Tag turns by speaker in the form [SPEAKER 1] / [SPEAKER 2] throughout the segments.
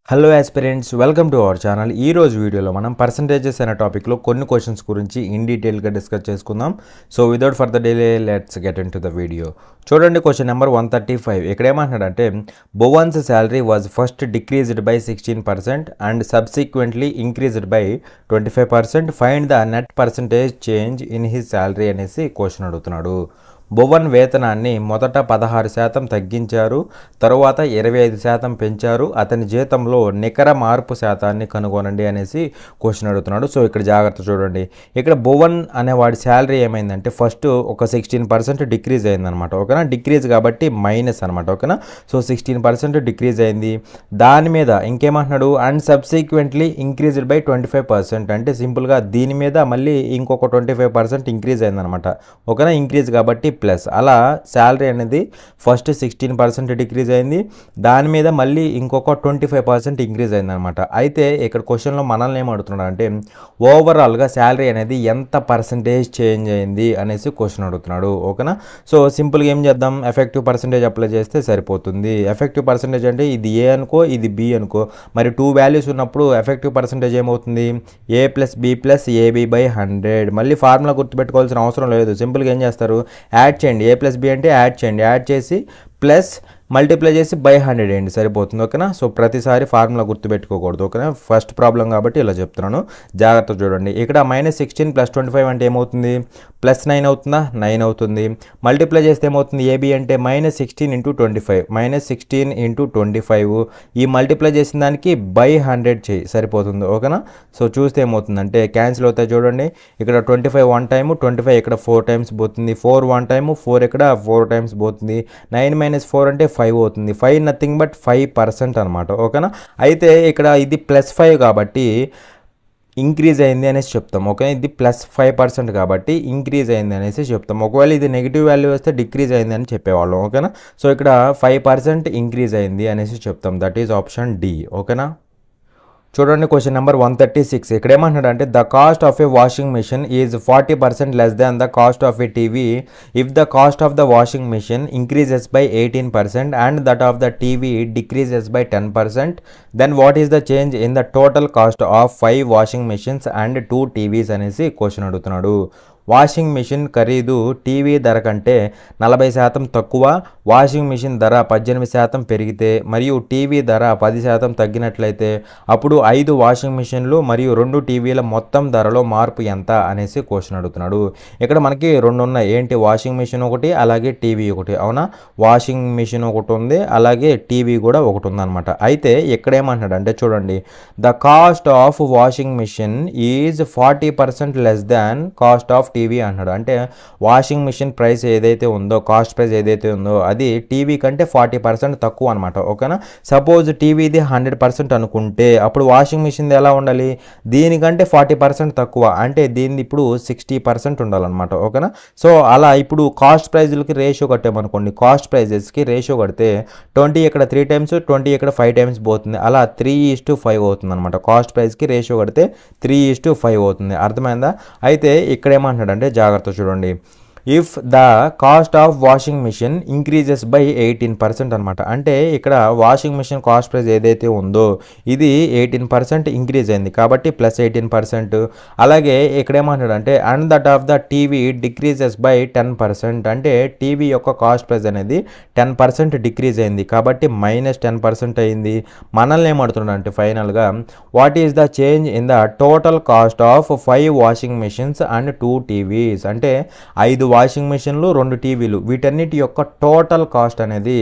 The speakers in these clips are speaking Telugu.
[SPEAKER 1] Hello aspirants, welcome to our channel. ఈ రోజు వీడియోలో మనం పర్సంటేజెస్ అనే టాపిక్లో కొన్ని క్వశ్చన్స్ గురించి ఇన్ డీటెయిల్గా డిస్కస్ చేసుకుందాం. So without further delay let's get into the video. చూడండి, క్వశ్చన్ నెంబర్ 135. ఇక్కడ ఏమంటున్నాడంటే Bhuvan's salary was first decreased by 16% and subsequently increased by 25%. Find the net percentage change in his salary అనేసి క్వశ్చన్ అడుగుతున్నాడు. భువన్ వేతనాన్ని మొదట 16% తగ్గించారు, తరువాత 25% పెంచారు. అతని జీతంలో నికర మార్పు శాతాన్ని కనుగొనండి అనేసి క్వశ్చన్ అడుగుతున్నాడు. సో ఇక్కడ జాగ్రత్త చూడండి. ఇక్కడ భువన్ అనేవాడి శాలరీ ఏమైందంటే ఫస్ట్ ఒక 16% డిక్రీజ్ అయిందనమాట. ఓకేనా, డిక్రీజ్ కాబట్టి మైనస్ అనమాట. ఓకేనా, సో 16% డిక్రీజ్ అయింది. దాని మీద ఇంకేమంటున్నాడు, అండ్ సబ్సిక్వెంట్లీ ఇంక్రీజ్డ్ బై 25%. అంటే సింపుల్గా దీని మీద మళ్ళీ ఇంకొక 25% ఇంక్రీజ్ అయిందనమాట. ఓకేనా, ఇంక్రీజ్ కాబట్టి ప్లస్. అలా శాలరీ అనేది ఫస్ట్ 16% డిక్రీజ్ అయింది, దాని మీద మళ్ళీ ఇంకొక 25% ఇంక్రీజ్ అయిందనమాట. అయితే ఇక్కడ క్వశ్చన్లో మనల్ని ఏం అడుగుతున్నాడు అంటే ఓవరాల్గా శాలరీ అనేది ఎంత పర్సంటేజ్ చేంజ్ అయింది అనేసి క్వశ్చన్ అడుగుతున్నాడు. ఓకేనా, సో సింపుల్గా ఏం చేద్దాం, ఎఫెక్టివ్ పర్సంటేజ్ అప్లై చేస్తే సరిపోతుంది. ఎఫెక్టివ్ పర్సంటేజ్ అంటే ఇది ఏ అనుకో, ఇది బి అనుకో. మరి 2 వాల్యూస్ ఉన్నప్పుడు ఎఫెక్టివ్ పర్సంటేజ్ ఏమవుతుంది, A plus B plus AB by 100. మళ్ళీ ఫార్ములా గుర్తుపెట్టుకోవాల్సిన అవసరం లేదు. సింపుల్గా ఏం చేస్తారు, యాడ్ చేయండి. ఏ ప్లస్ బి అంటే యాడ్ చేయండి, యాడ్ చేసి ప్లస్ మల్టిప్లై చేసి బై 100 వేయండి, సరిపోతుంది. ఓకేనా, సో ప్రతిసారి ఫార్ములా గుర్తుపెట్టుకోకూడదు. ఓకేనా, ఫస్ట్ ప్రాబ్లం కాబట్టి ఇలా చెప్తున్నాను, జాగ్రత్త చూడండి. ఇక్కడ -16 + 25 అంటే ఏమవుతుంది, +9 అవుతుందా, 9 అవుతుంది. మల్టిప్లై చేస్తే ఏమవుతుంది, ఏబి అంటే -16 × 25, -16 × 25. ఈ మల్టిప్లై చేసిన దానికి బై 100 చేయి, సరిపోతుంది. ఓకేనా, సో చూస్తే ఏమవుతుందంటే క్యాన్సిల్ అవుతాయి చూడండి. ఇక్కడ 25 1 టైము, 25 ఇక్కడ 4 టైమ్స్ పోతుంది, 4 1 టైము, 4 ఇక్కడ 4 టైమ్స్ పోతుంది. 9 - 4 అంటే 5 అవుతుంది. 5 నథింగ్ బట్ 5% అనమాట. ఓకేనా, అయితే ఇక్కడ ఇది +5 కాబట్టి ఇంక్రీజ్ అయింది అనేసి చెప్తాం. ఓకే, ఇది +5% కాబట్టి ఇంక్రీజ్ అయింది అనేసి చెప్తాం. ఒకవేళ ఇది నెగిటివ్ వాల్యూ వస్తే డిక్రీజ్ అయింది అని చెప్పేవాళ్ళం. ఓకేనా, సో ఇక్కడ 5% ఇంక్రీజ్ అయింది అనేసి చెప్తాం. That is option D. ఓకేనా, చూడండి, క్వశ్చన్ నెంబర్ 136. ఇక్కడ ఏమంటున్నాడు అంటే the cost of a washing machine is 40% less than the cost of a TV if the cost of the washing machine increases by 18% and that of the TV decreases by 10%. Then what is the change in the total cost of 5 washing machines and 2 TVs అనేసి క్వశ్చన్ అడుగుతున్నాడు. వాషింగ్ మిషన్ ఖరీదు టీవీ ధర కంటే 40% తక్కువ, వాషింగ్ మిషన్ ధర 18% పెరిగితే మరియు టీవీ ధర 10% తగ్గినట్లయితే అప్పుడు 5 వాషింగ్ మిషన్లు మరియు 2 టీవీల మొత్తం ధరలో మార్పు ఎంత అనేసి క్వశ్చన్ అడుగుతున్నాడు. ఇక్కడ మనకి 2 ఉన్నాయి, ఏంటి, వాషింగ్ మిషన్ ఒకటి అలాగే టీవీ ఒకటి. అవునా, వాషింగ్ మిషన్ ఒకటి ఉంది అలాగే టీవీ కూడా ఒకటి ఉందన్నమాట. అయితే ఇక్కడ ఏమంటున్నాడు అంటే చూడండి, the cost of washing machine is 40% less than cost of TV అన్నాడు. అంటే వాషింగ్ మిషన్ ప్రైస్ ఏదైతే ఉందో, కాస్ట్ ప్రైస్ ఏదైతే ఉందో అది టీవీ కంటే 40% తక్కువ అనమాట. ఓకేనా, సపోజ్ టీవీది 100% అనుకుంటే అప్పుడు వాషింగ్ మిషన్ది ఎలా ఉండాలి, దీనికంటే 40% తక్కువ, అంటే దీనిది ఇప్పుడు 60% ఉండాలన్నమాట. ఓకేనా, సో అలా ఇప్పుడు కాస్ట్ ప్రైజ్లకి రేషియో కట్టామనుకోండి, కాస్ట్ ప్రైజెస్కి రేషియో కడితే 20 ఇక్కడ 3 టైమ్స్, 20 ఇక్కడ 5 టైమ్స్ పోతుంది. అలా 3:5 అవుతుంది అనమాట. కాస్ట్ ప్రైస్కి రేషియో కడితే 3:5 అవుతుంది. అర్థమైందా? అయితే ఇక్కడ ఏమంటున్నాడు అంటే జాగ్రత్త చూడండి, if the cost of washing machine increases by 18% అనమాట. అంటే ఇక్కడ వాషింగ్ మిషన్ కాస్ట్ ప్రైస్ ఏదైతే ఉందో ఇది 18% ఇంక్రీజ్ అయింది కాబట్టి +18%. అలాగే ఇక్కడ ఏమంటాడు అంటే and that of the TV decreases by 10%. అంటే టీవీ యొక్క కాస్ట్ ప్రైస్ అనేది 10% డిక్రీజ్ అయింది కాబట్టి -10% అయింది. మనల్ని ఏమడుతున్నాడు అంటే ఫైనల్గా what is the change in the total cost of 5 washing machines and 2 TVs. అంటే 5 వాషింగ్ మిషన్లు 2 టీవీలు వీటన్నిటి యొక్క టోటల్ కాస్ట్ అనేది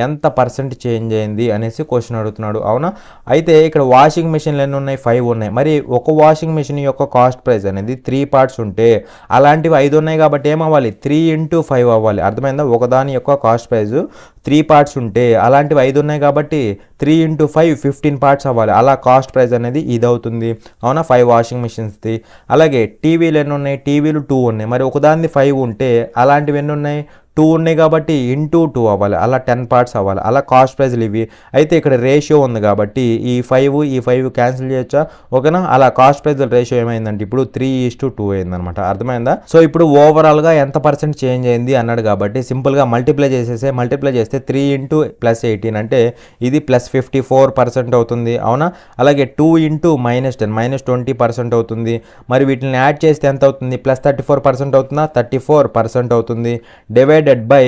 [SPEAKER 1] ఎంత % చేంజ్ అయింది అనేసి క్వశ్చన్ అడుగుతున్నాడు. అవునా, అయితే ఇక్కడ వాషింగ్ మిషన్లు ఎన్ని ఉన్నాయి, 5 ఉన్నాయి. మరి ఒక వాషింగ్ మిషన్ యొక్క కాస్ట్ ప్రైస్ అనేది 3 పార్ట్స్ ఉంటే అలాంటివి 5 ఉన్నాయి కాబట్టి ఏమవ్వాలి, 3 × 5 అవ్వాలి. అర్థమైందా? ఒకదాని యొక్క కాస్ట్ ప్రైస్ 3 పార్ట్స్ ఉంటే అలాంటివి 5 ఉన్నాయి కాబట్టి 3 × 5 15 పార్ట్స్ అవ్వాలి. అలా కాస్ట్ ప్రైస్ అనేది ఇది అవుతుంది. అవునా, 5 వాషింగ్ మిషన్స్ది. అలాగే టీవీలు ఎన్ని ఉన్నాయి, టీవీలు 2 ఉన్నాయి. మరి ఒకదానిది 5 ఉంటే అలాంటివి ఎన్ని ఉన్నాయి, 2 ఉన్నాయి కాబట్టి ఇంటూ 2 అవ్వాలి, అలా 10 పార్ట్స్ అవ్వాలి, అలా కాస్ట్ ప్రైజ్లు ఇవి. అయితే ఇక్కడ రేషియో ఉంది కాబట్టి ఈ 5 క్యాన్సిల్ చేయొచ్చా, ఓకేనా. అలా కాస్ట్ ప్రైజ్ రేషియో ఏమైందంటే ఇప్పుడు 3:2 అయిందనమాట. అర్థమైందా. సో ఇప్పుడు ఓవరాల్గా ఎంత పర్సెంట్ చేంజ్ అయింది అన్నాడు కాబట్టి సింపుల్గా మల్టిప్లై చేస్తే 3 ఇంటూ +18 అంటే ఇది +54% అవుతుంది, అవునా. అలాగే 2 ఇంటూ -10 -20% అవుతుంది. మరి వీటిని యాడ్ చేస్తే ఎంత అవుతుంది, +34% అవుతుందా, 34% అవుతుంది. డివైడెడ్ బై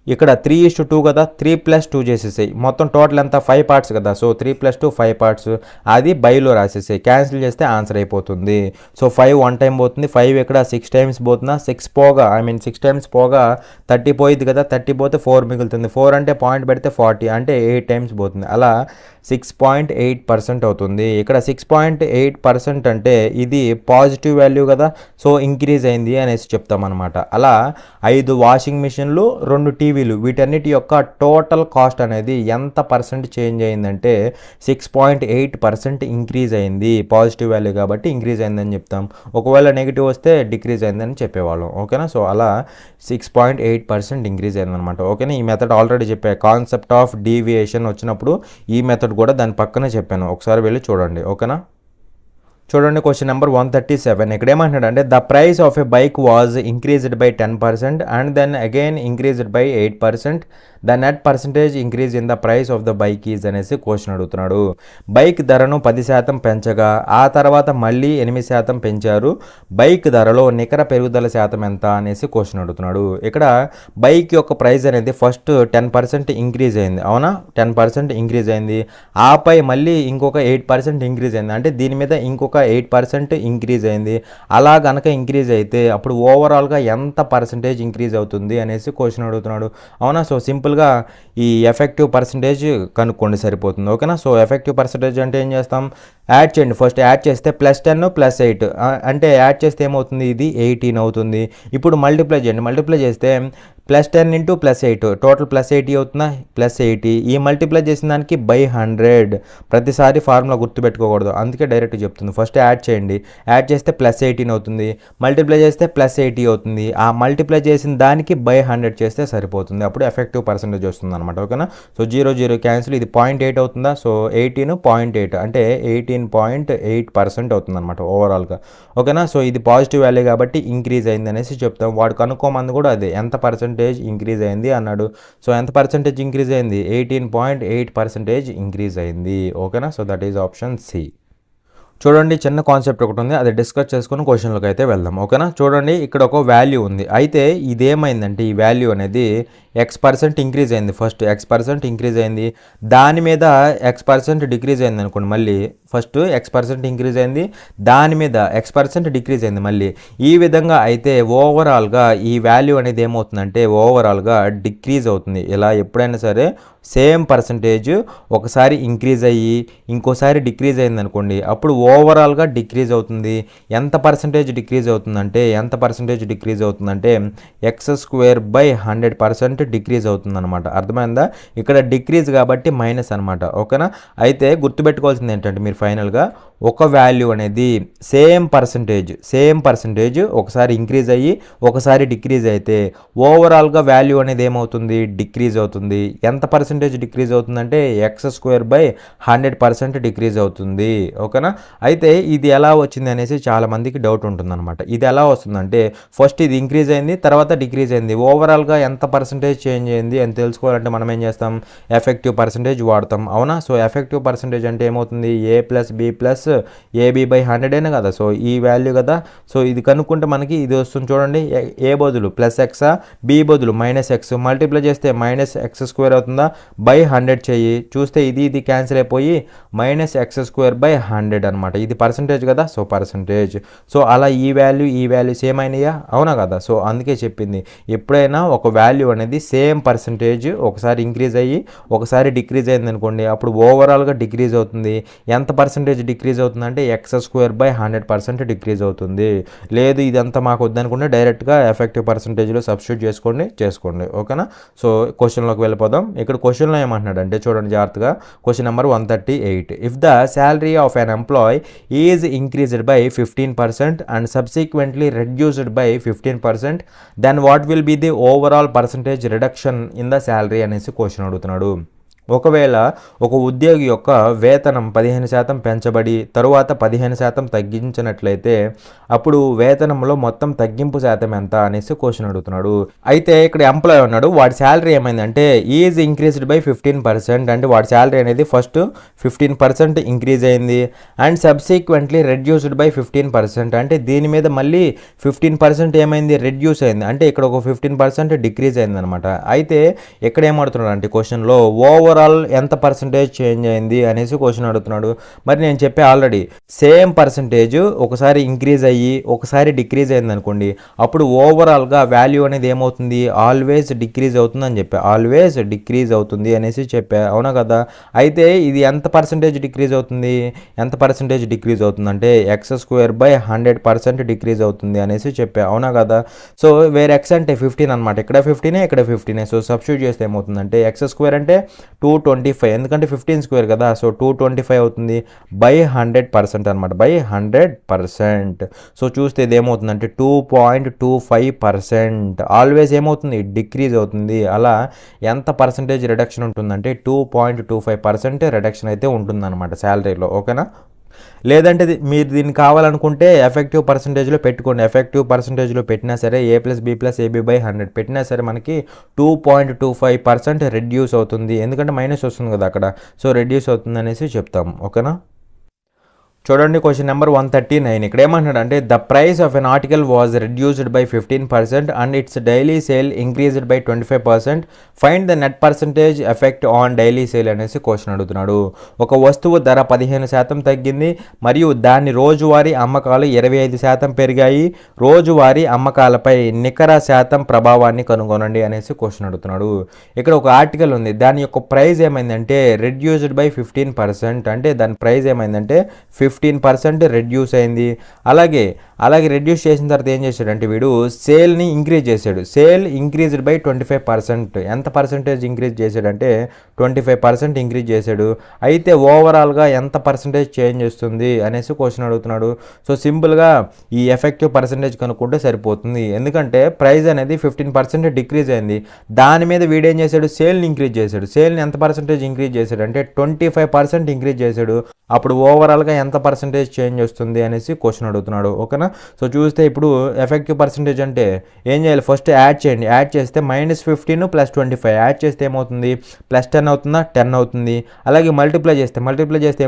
[SPEAKER 1] ఇక్కడ 3:2 కదా, 3+2 చేసేసాయి. మొత్తం టోటల్ ఎంత 5 పార్ట్స్ కదా, సో 3+2 5 పార్ట్స్, అది బైలో రాసేసాయి. క్యాన్సిల్ చేస్తే ఆన్సర్ అయిపోతుంది. సో 5 1 టైం పోతుంది, 5 ఇక్కడ 6 టైమ్స్ పోతుందా, 6 టైమ్స్ పోగా 30 పోయింది కదా, 30 పోతే 4 మిగులుతుంది. 4 అంటే పాయింట్ పెడితే 40 అంటే 8 టైమ్స్ పోతుంది. అలా 6.8% అవుతుంది. ఇక్కడ 6.8% అంటే ఇది పాజిటివ్ వాల్యూ కదా, సో ఇంక్రీజ్ అయింది అనేసి చెప్తామన్నమాట. అలా 5 వాషింగ్ మిషన్లు, 2 టీవీలు, వీటన్నిటి యొక్క టోటల్ కాస్ట్ అనేది ఎంత పర్సెంట్ చేంజ్ అయిందంటే 6.8% ఇంక్రీజ్ అయింది. పాజిటివ్ వాల్యూ కాబట్టి ఇంక్రీజ్ అయిందని చెప్తాం. ఒకవేళ నెగిటివ్ వస్తే డిక్రీజ్ అయిందని చెప్పేవాళ్ళం, ఓకేనా. సో అలా 6.8% ఇంక్రీజ్ అయిందనమాట, ఓకేనా. ఈ మెథడ్ ఆల్రెడీ చెప్పా. కాన్సెప్ట్ ఆఫ్ డీవియేషన్ వచ్చినప్పుడు ఈ మెథడ్ కూడా దాని పక్కనే చెప్పాను, ఒకసారి వెళ్ళి చూడండి, ఓకేనా. చూడండి క్వశ్చన్ నెంబర్ 137. ఇక్కడ ఏమంటున్నాడు అంటే the price of a bike was increased by 10% and then again increased by 8%. The net percentage increase in the price of the bike is అనేసి క్వశ్చన్ అడుగుతున్నాడు. బైక్ ధరను 10% పెంచగా ఆ తర్వాత మళ్ళీ 8% పెంచారు. బైక్ ధరలో నికర పెరుగుదల శాతం ఎంత అనేసి క్వశ్చన్ అడుగుతున్నాడు. ఇక్కడ బైక్ యొక్క ప్రైస్ అనేది ఫస్ట్ 10% ఇంక్రీజ్ అయింది, అవునా. 10% ఇంక్రీజ్ అయింది, ఆపై మళ్ళీ ఇంకొక 8% ఇంక్రీజ్ అయింది, అంటే దీని మీద ఇంకొక 8% ఇంక్రీజ్ అయింది. అలా గనక ఇంక్రీజ్ అయితే అప్పుడు ఓవరాల్గా ఎంత పర్సంటేజ్ ఇంక్రీజ్ అవుతుంది అనేసి క్వశ్చన్ అడుగుతున్నాడు, అవునా. సో సింపుల్గా ఈ ఎఫెక్టివ్ పర్సంటేజ్ కనుక్కోండి సరిపోతుంది, ఓకేనా. సో ఎఫెక్టివ్ పర్సంటేజ్ అంటే ఏం చేస్తాం, యాడ్ చేయండి. ఫస్ట్ యాడ్ చేస్తే +10 +8 అంటే యాడ్ చేస్తే ఏమవుతుంది, ఇది 18 అవుతుంది. ఇప్పుడు మల్టిప్లై చేయండి, మల్టిప్లై చేస్తే +10 ఇంటూ +8 టోటల్ +80 అవుతుందా, +80. ఈ మల్టిప్లై చేసిన దానికి బై 100. ప్రతిసారి ఫార్ములా గుర్తుపెట్టుకోకూడదు, అందుకే డైరెక్ట్ చెప్తుంది. ఫస్ట్ యాడ్ చేయండి, యాడ్ చేస్తే +18 అవుతుంది, మల్టిప్లై చేస్తే +80 అవుతుంది. ఆ మల్టిప్లై చేసిన దానికి బై 100 చేస్తే సరిపోతుంది, అప్పుడు ఎఫెక్టివ్ పర్సంటేజ్ వస్తుంది అనమాట, ఓకేనా. సో 0 క్యాన్సిల్, ఇది 0.8 అవుతుందా, సో 18.8 అంటే 18.8% అవుతుంది అనమాట ఓవరాల్గా, ఓకేనా. సో ఇది పాజిటివ్ వాల్యూ కాబట్టి ఇంక్రీజ్ అయింది అనేసి చెప్తాం. వాడు కనుక్కోమంది కూడా అదే, ఎంత పర్సెంటేజ్ ఇంక్రీజ్ అయింది అన్నాడు. సో ఎంత పర్సెంటేజ్ ఇంక్రీజ్ అయింది, 18.8% ఇంక్రీజ్ అయింది, ఓకేనా. So that is option C. చూడండి చిన్న కాన్సెప్ట్ ఒకటి ఉంది, అది డిస్కస్ చేసుకుని క్వశ్చన్లోకి అయితే వెళ్దాం, ఓకేనా. చూడండి ఇక్కడ ఒక వాల్యూ ఉంది, అయితే ఇదేమైందంటే ఈ వాల్యూ అనేది X% ఇంక్రీజ్ అయింది. ఫస్ట్ X% ఇంక్రీజ్ అయింది, దాని మీద X% డిక్రీజ్ అయింది అనుకోండి. మళ్ళీ ఫస్ట్ X% ఇంక్రీజ్ అయింది, దాని మీద X% డిక్రీజ్ అయింది మళ్ళీ. ఈ విధంగా అయితే ఓవరాల్గా ఈ వాల్యూ అనేది ఏమవుతుందంటే ఓవరాల్గా డిక్రీజ్ అవుతుంది. ఇలా ఎప్పుడైనా సరే సేమ్ పర్సంటేజ్ ఒకసారి ఇంక్రీజ్ అయ్యి ఇంకోసారి డిక్రీజ్ అయింది అనుకోండి, అప్పుడు ఓవరాల్గా డిక్రీజ్ అవుతుంది. ఎంత పర్సంటేజ్ డిక్రీజ్ అవుతుందంటే X²/100% డిక్రీజ్ అవుతుంది అనమాట. అర్థమైందా. ఇక్కడ డిక్రీజ్ కాబట్టి మైనస్ అనమాట, ఓకేనా. అయితే గుర్తుపెట్టుకోవాల్సింది ఏంటంటే మీరు ఫైనల్గా ఒక వాల్యూ అనేది సేమ్ పర్సంటేజ్ ఒకసారి ఇంక్రీజ్ అయ్యి ఒకసారి డిక్రీజ్ అయితే ఓవరాల్గా వాల్యూ అనేది ఏమవుతుంది, డిక్రీజ్ అవుతుంది. ఎంత పర్సంటేజ్ డిక్రీజ్ అవుతుందంటే X²/100% డిక్రీజ్ అవుతుంది, ఓకేనా. అయితే ఇది ఎలా వచ్చింది అనేసి చాలా మందికి డౌట్ ఉంటుందన్నమాట. ఇది ఎలా వస్తుందంటే ఫస్ట్ ఇది ఇంక్రీజ్ అయింది, తర్వాత డిక్రీజ్ అయింది, ఓవరాల్గా ఎంత పర్సంటేజ్ చేంజ్ అయింది అని తెలుసుకోవాలంటే మనం ఏం చేస్తాం, ఎఫెక్టివ్ పర్సంటేజ్ వాడతాం, అవునా. సో ఎఫెక్టివ్ పర్సంటేజ్ అంటే ఏమవుతుంది, A+B+AB/100 కదా. సో ఈ వాల్యూ కదా. సో ఇది కనుక్కుంటే మనకి ఇది వస్తుంది చూడండి, ఏ బదులు +X, B బదులు -X, మల్టిప్లై చేస్తే -X² అవుతుందా, బై 100 చెయ్యి, చూస్తే ఇది క్యాన్సిల్ అయిపోయి -X²/100 అనమాట. ఇది పర్సంటేజ్ కదా, సో పర్సంటేజ్. సో అలా ఈ వాల్యూ సేమ్ అయినాయా, అవునా కదా. సో అందుకే చెప్పింది ఎప్పుడైనా ఒక వాల్యూ అనేది సేమ్ పర్సంటేజ్ ఒకసారి ఇంక్రీజ్ అయ్యి ఒకసారి డిక్రీజ్ అయింది అనుకోండి, అప్పుడు ఓవరాల్గా డిక్రీజ్ అవుతుంది. ఎంత పర్సంటేజ్ డిక్రీజ్ డిక్రీజ్ అవుతుందంటే x²/100% డిక్రీజ్ అవుతుంది. లేదు ఇదంతా మాకు వద్దనుకుంటే డైరెక్ట్గా ఎఫెక్టివ్ పర్సంటేజ్లో సబ్స్టిట్యూట్ చేసుకోండి. ఓకేనా. సో క్వశ్చన్లోకి వెళ్ళిపోదాం. ఇక్కడ క్వశ్చన్లో ఏమంటున్నాడంటే చూడండి జాగ్రత్తగా. Question number 138. If the salary of an employee is increased by 15% and subsequently reduced by 15%, then what will be the overall percentage reduction in the salary అనేసి క్వశ్చన్ అడుగుతున్నాడు. ఒకవేళ ఒక ఉద్యోగి యొక్క వేతనం 15% పెంచబడి తరువాత 15% తగ్గించినట్లయితే అప్పుడు వేతనంలో మొత్తం తగ్గింపు శాతం ఎంత అనేసి క్వశ్చన్ అడుగుతున్నాడు. అయితే ఇక్కడ ఎంప్లాయ్ ఉన్నాడు, వాడి శాలరీ ఏమైందంటే ఈజ్ ఇంక్రీజ్డ్ బై 15%, అంటే వాడి శాలరీ అనేది ఫస్ట్ 15% ఇంక్రీజ్ అయింది అండ్ సబ్సిక్వెంట్లీ రెడ్యూస్డ్ బై 15%, అంటే దీని మీద మళ్ళీ 15% ఏమైంది, రెడ్యూస్ అయింది, అంటే ఇక్కడ ఒక 15% డిక్రీజ్ అయింది అనమాట. అయితే ఇక్కడ ఏమడుతున్నాడు అంటే క్వశ్చన్లో ఓవరాల్ ఎంత పర్సంటేజ్ చేంజ్ అయింది అనేసి క్వశ్చన్ అడుగుతున్నాడు. మరి నేను చెప్పే ఆల్రెడీ సేమ్ పర్సంటేజ్ ఒకసారి ఇంక్రీజ్ అయ్యి ఒకసారి డిక్రీజ్ అయింది అనుకోండి, అప్పుడు ఓవరాల్గా వాల్యూ అనేది ఏమవుతుంది, ఆల్వేస్ డిక్రీజ్ అవుతుంది అని చెప్పా, ఆల్వేస్ డిక్రీజ్ అవుతుంది అనేసి చెప్పా, అవునా కదా. అయితే ఇది ఎంత పర్సంటేజ్ డిక్రీజ్ అవుతుంది, ఎంత పర్సంటేజ్ డిక్రీజ్ అవుతుంది అంటే x²/100% డిక్రీజ్ అవుతుంది అనేసి చెప్పా, అవునా కదా. సో వేరే x అంటే 15 అనమాట, ఇక్కడ 15 ఇక్కడ 15. సో సబ్స్టిట్యూట్ చేస్తే ఏమవుతుందంటే x² అంటే 225, ఎందుకంటే 15² కదా, సో 225 అవుతుంది బై 100% అనమాట, బై 100%. సో చూస్తే ఇది ఏమవుతుందంటే 2.25%, ఆల్వేస్ ఏమవుతుంది, డిక్రీజ్ అవుతుంది. అలా ఎంత పర్సంటేజ్ రిడక్షన్ ఉంటుందంటే 2.25% రిడక్షన్ అయితే ఉంటుందన్నమాట శాలరీలో. ఓకేనా. లేదంటే మీరు దీన్ని కావాలనుకుంటే ఎఫెక్టివ్ పర్సంటేజ్లో పెట్టుకోండి. ఎఫెక్టివ్ పర్సంటేజ్లో పెట్టినా సరే a+b+ab/100 పెట్టినా సరే మనకి 2.25% రెడ్యూస్ అవుతుంది, ఎందుకంటే మైనస్ వస్తుంది కదా అక్కడ, సో రెడ్యూస్ అవుతుంది అనేసి చెప్తాం. ఓకేనా. చూడండి క్వశ్చన్ నెంబర్ 139. ఇక్కడ ఏమంటున్నాడు అంటే the price of N article was reduced by 15% and it's daily sale increased by 25%, find the net percentage effect on daily sale అనేసి క్వశ్చన్ అడుగుతున్నాడు. ఒక వస్తువు ధర 15% తగ్గింది మరియు దాని రోజువారీ అమ్మకాలు 25% పెరిగాయి, రోజువారీ అమ్మకాలపై నికర శాతం ప్రభావాన్ని కనుగొనండి అనేసి క్వశ్చన్ అడుగుతున్నాడు. ఇక్కడ ఒక ఆర్టికల్ ఉంది, దాని యొక్క ప్రైస్ ఏమైందంటే రెడ్యూస్డ్ బై 15%, అంటే దాని ప్రైస్ ఏమైందంటే 15% రెడ్యూస్ అయింది. అలాగే రెడ్యూస్ చేసిన తర్వాత ఏం చేశాడంటే వీడు సేల్ని ఇంక్రీజ్ చేశాడు, సేల్ ఇంక్రీజ్డ్ బై 25%. ఎంత పర్సంటేజ్ ఇంక్రీజ్ చేశాడంటే 25% ఇంక్రీజ్ చేశాడు. అయితే ఓవరాల్గా ఎంత పర్సంటేజ్ చేంజ్ వస్తుంది అనేసి క్వశ్చన్ అడుగుతున్నాడు. సో సింపుల్గా ఈ ఎఫెక్టివ్ పర్సంటేజ్ కనుక్కుంటే సరిపోతుంది, ఎందుకంటే ప్రైస్ అనేది 15% డిక్రీజ్ అయింది, దాని మీద వీడేం చేశాడు, సేల్ని ఇంక్రీజ్ చేశాడు. సేల్ని ఎంత పర్సంటేజ్ ఇంక్రీజ్ చేశాడు అంటే 25% ఇంక్రీజ్ చేశాడు, అప్పుడు ఓవరాల్గా ఎంత పర్సంటేజ్ చేంజ్ వస్తుంది అనేసి క్వశ్చన్ అడుగుతున్నాడు. ఓకేనా. సో చూస్తే ఇప్పుడు ఎఫెక్టివ్ పర్సంటేజ్ అంటే ఏం చేయాలి, ఫస్ట్ యాడ్ చేయండి, యాడ్ చేస్తే -15 + 25 యాడ్ చేస్తే ఏమవుతుంది, +10 అవుతుందా, 10 అవుతుంది. అలాగే మల్టిప్లై చేస్తే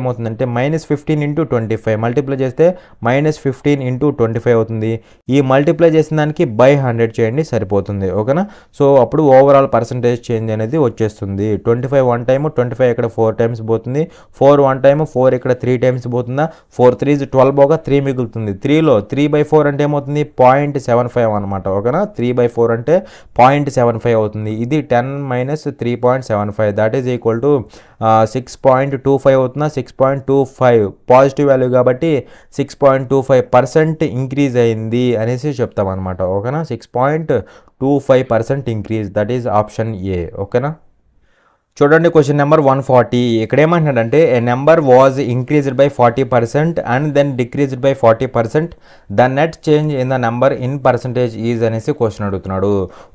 [SPEAKER 1] ఏమవుతుందంటే -15 × 25 మల్టిప్లై చేస్తే -15 × 25 అవుతుంది. ఈ మల్టిప్లై చేసిన దానికి బై 100 చేయండి సరిపోతుంది. ఓకేనా. సో అప్పుడు ఓవరాల్ పర్సంటేజ్ చేంజ్ అనేది వచ్చేస్తుంది. 25 1 టైమ్, 25 ఇక్కడ 4 టైమ్స్ పోతుంది, 4 1 టైమ్, 4 ఇక్కడ 3 టైమ్స్ పోతుందా, 4 3 12 పోగా 3 మిగులుతుంది. 3లో 3/4 అంటే ఏమవుతుంది, 0.75 అనమాట. ఓకేనా. 3/4 అంటే 0.75 అవుతుంది. ఇది 10 - 3.75 దట్ ఈజ్ ఈక్వల్ టు 6.25 అవుతుందా, 6.25 పాజిటివ్ వాల్యూ కాబట్టి 6.25% ఇంక్రీజ్ అయింది అనేసి చెప్తాం అనమాట. ఓకేనా. 6.25% increase, that is option A. ఓకేనా. చూడండి క్వశ్చన్ నెంబర్ 140. ఇక్కడ ఏమంటున్నాడంటే a number was increased by 40% and then decreased by 40%, the net change in the number in percentage is అనేసి క్వశ్చన్ అడుగుతున్నాడు.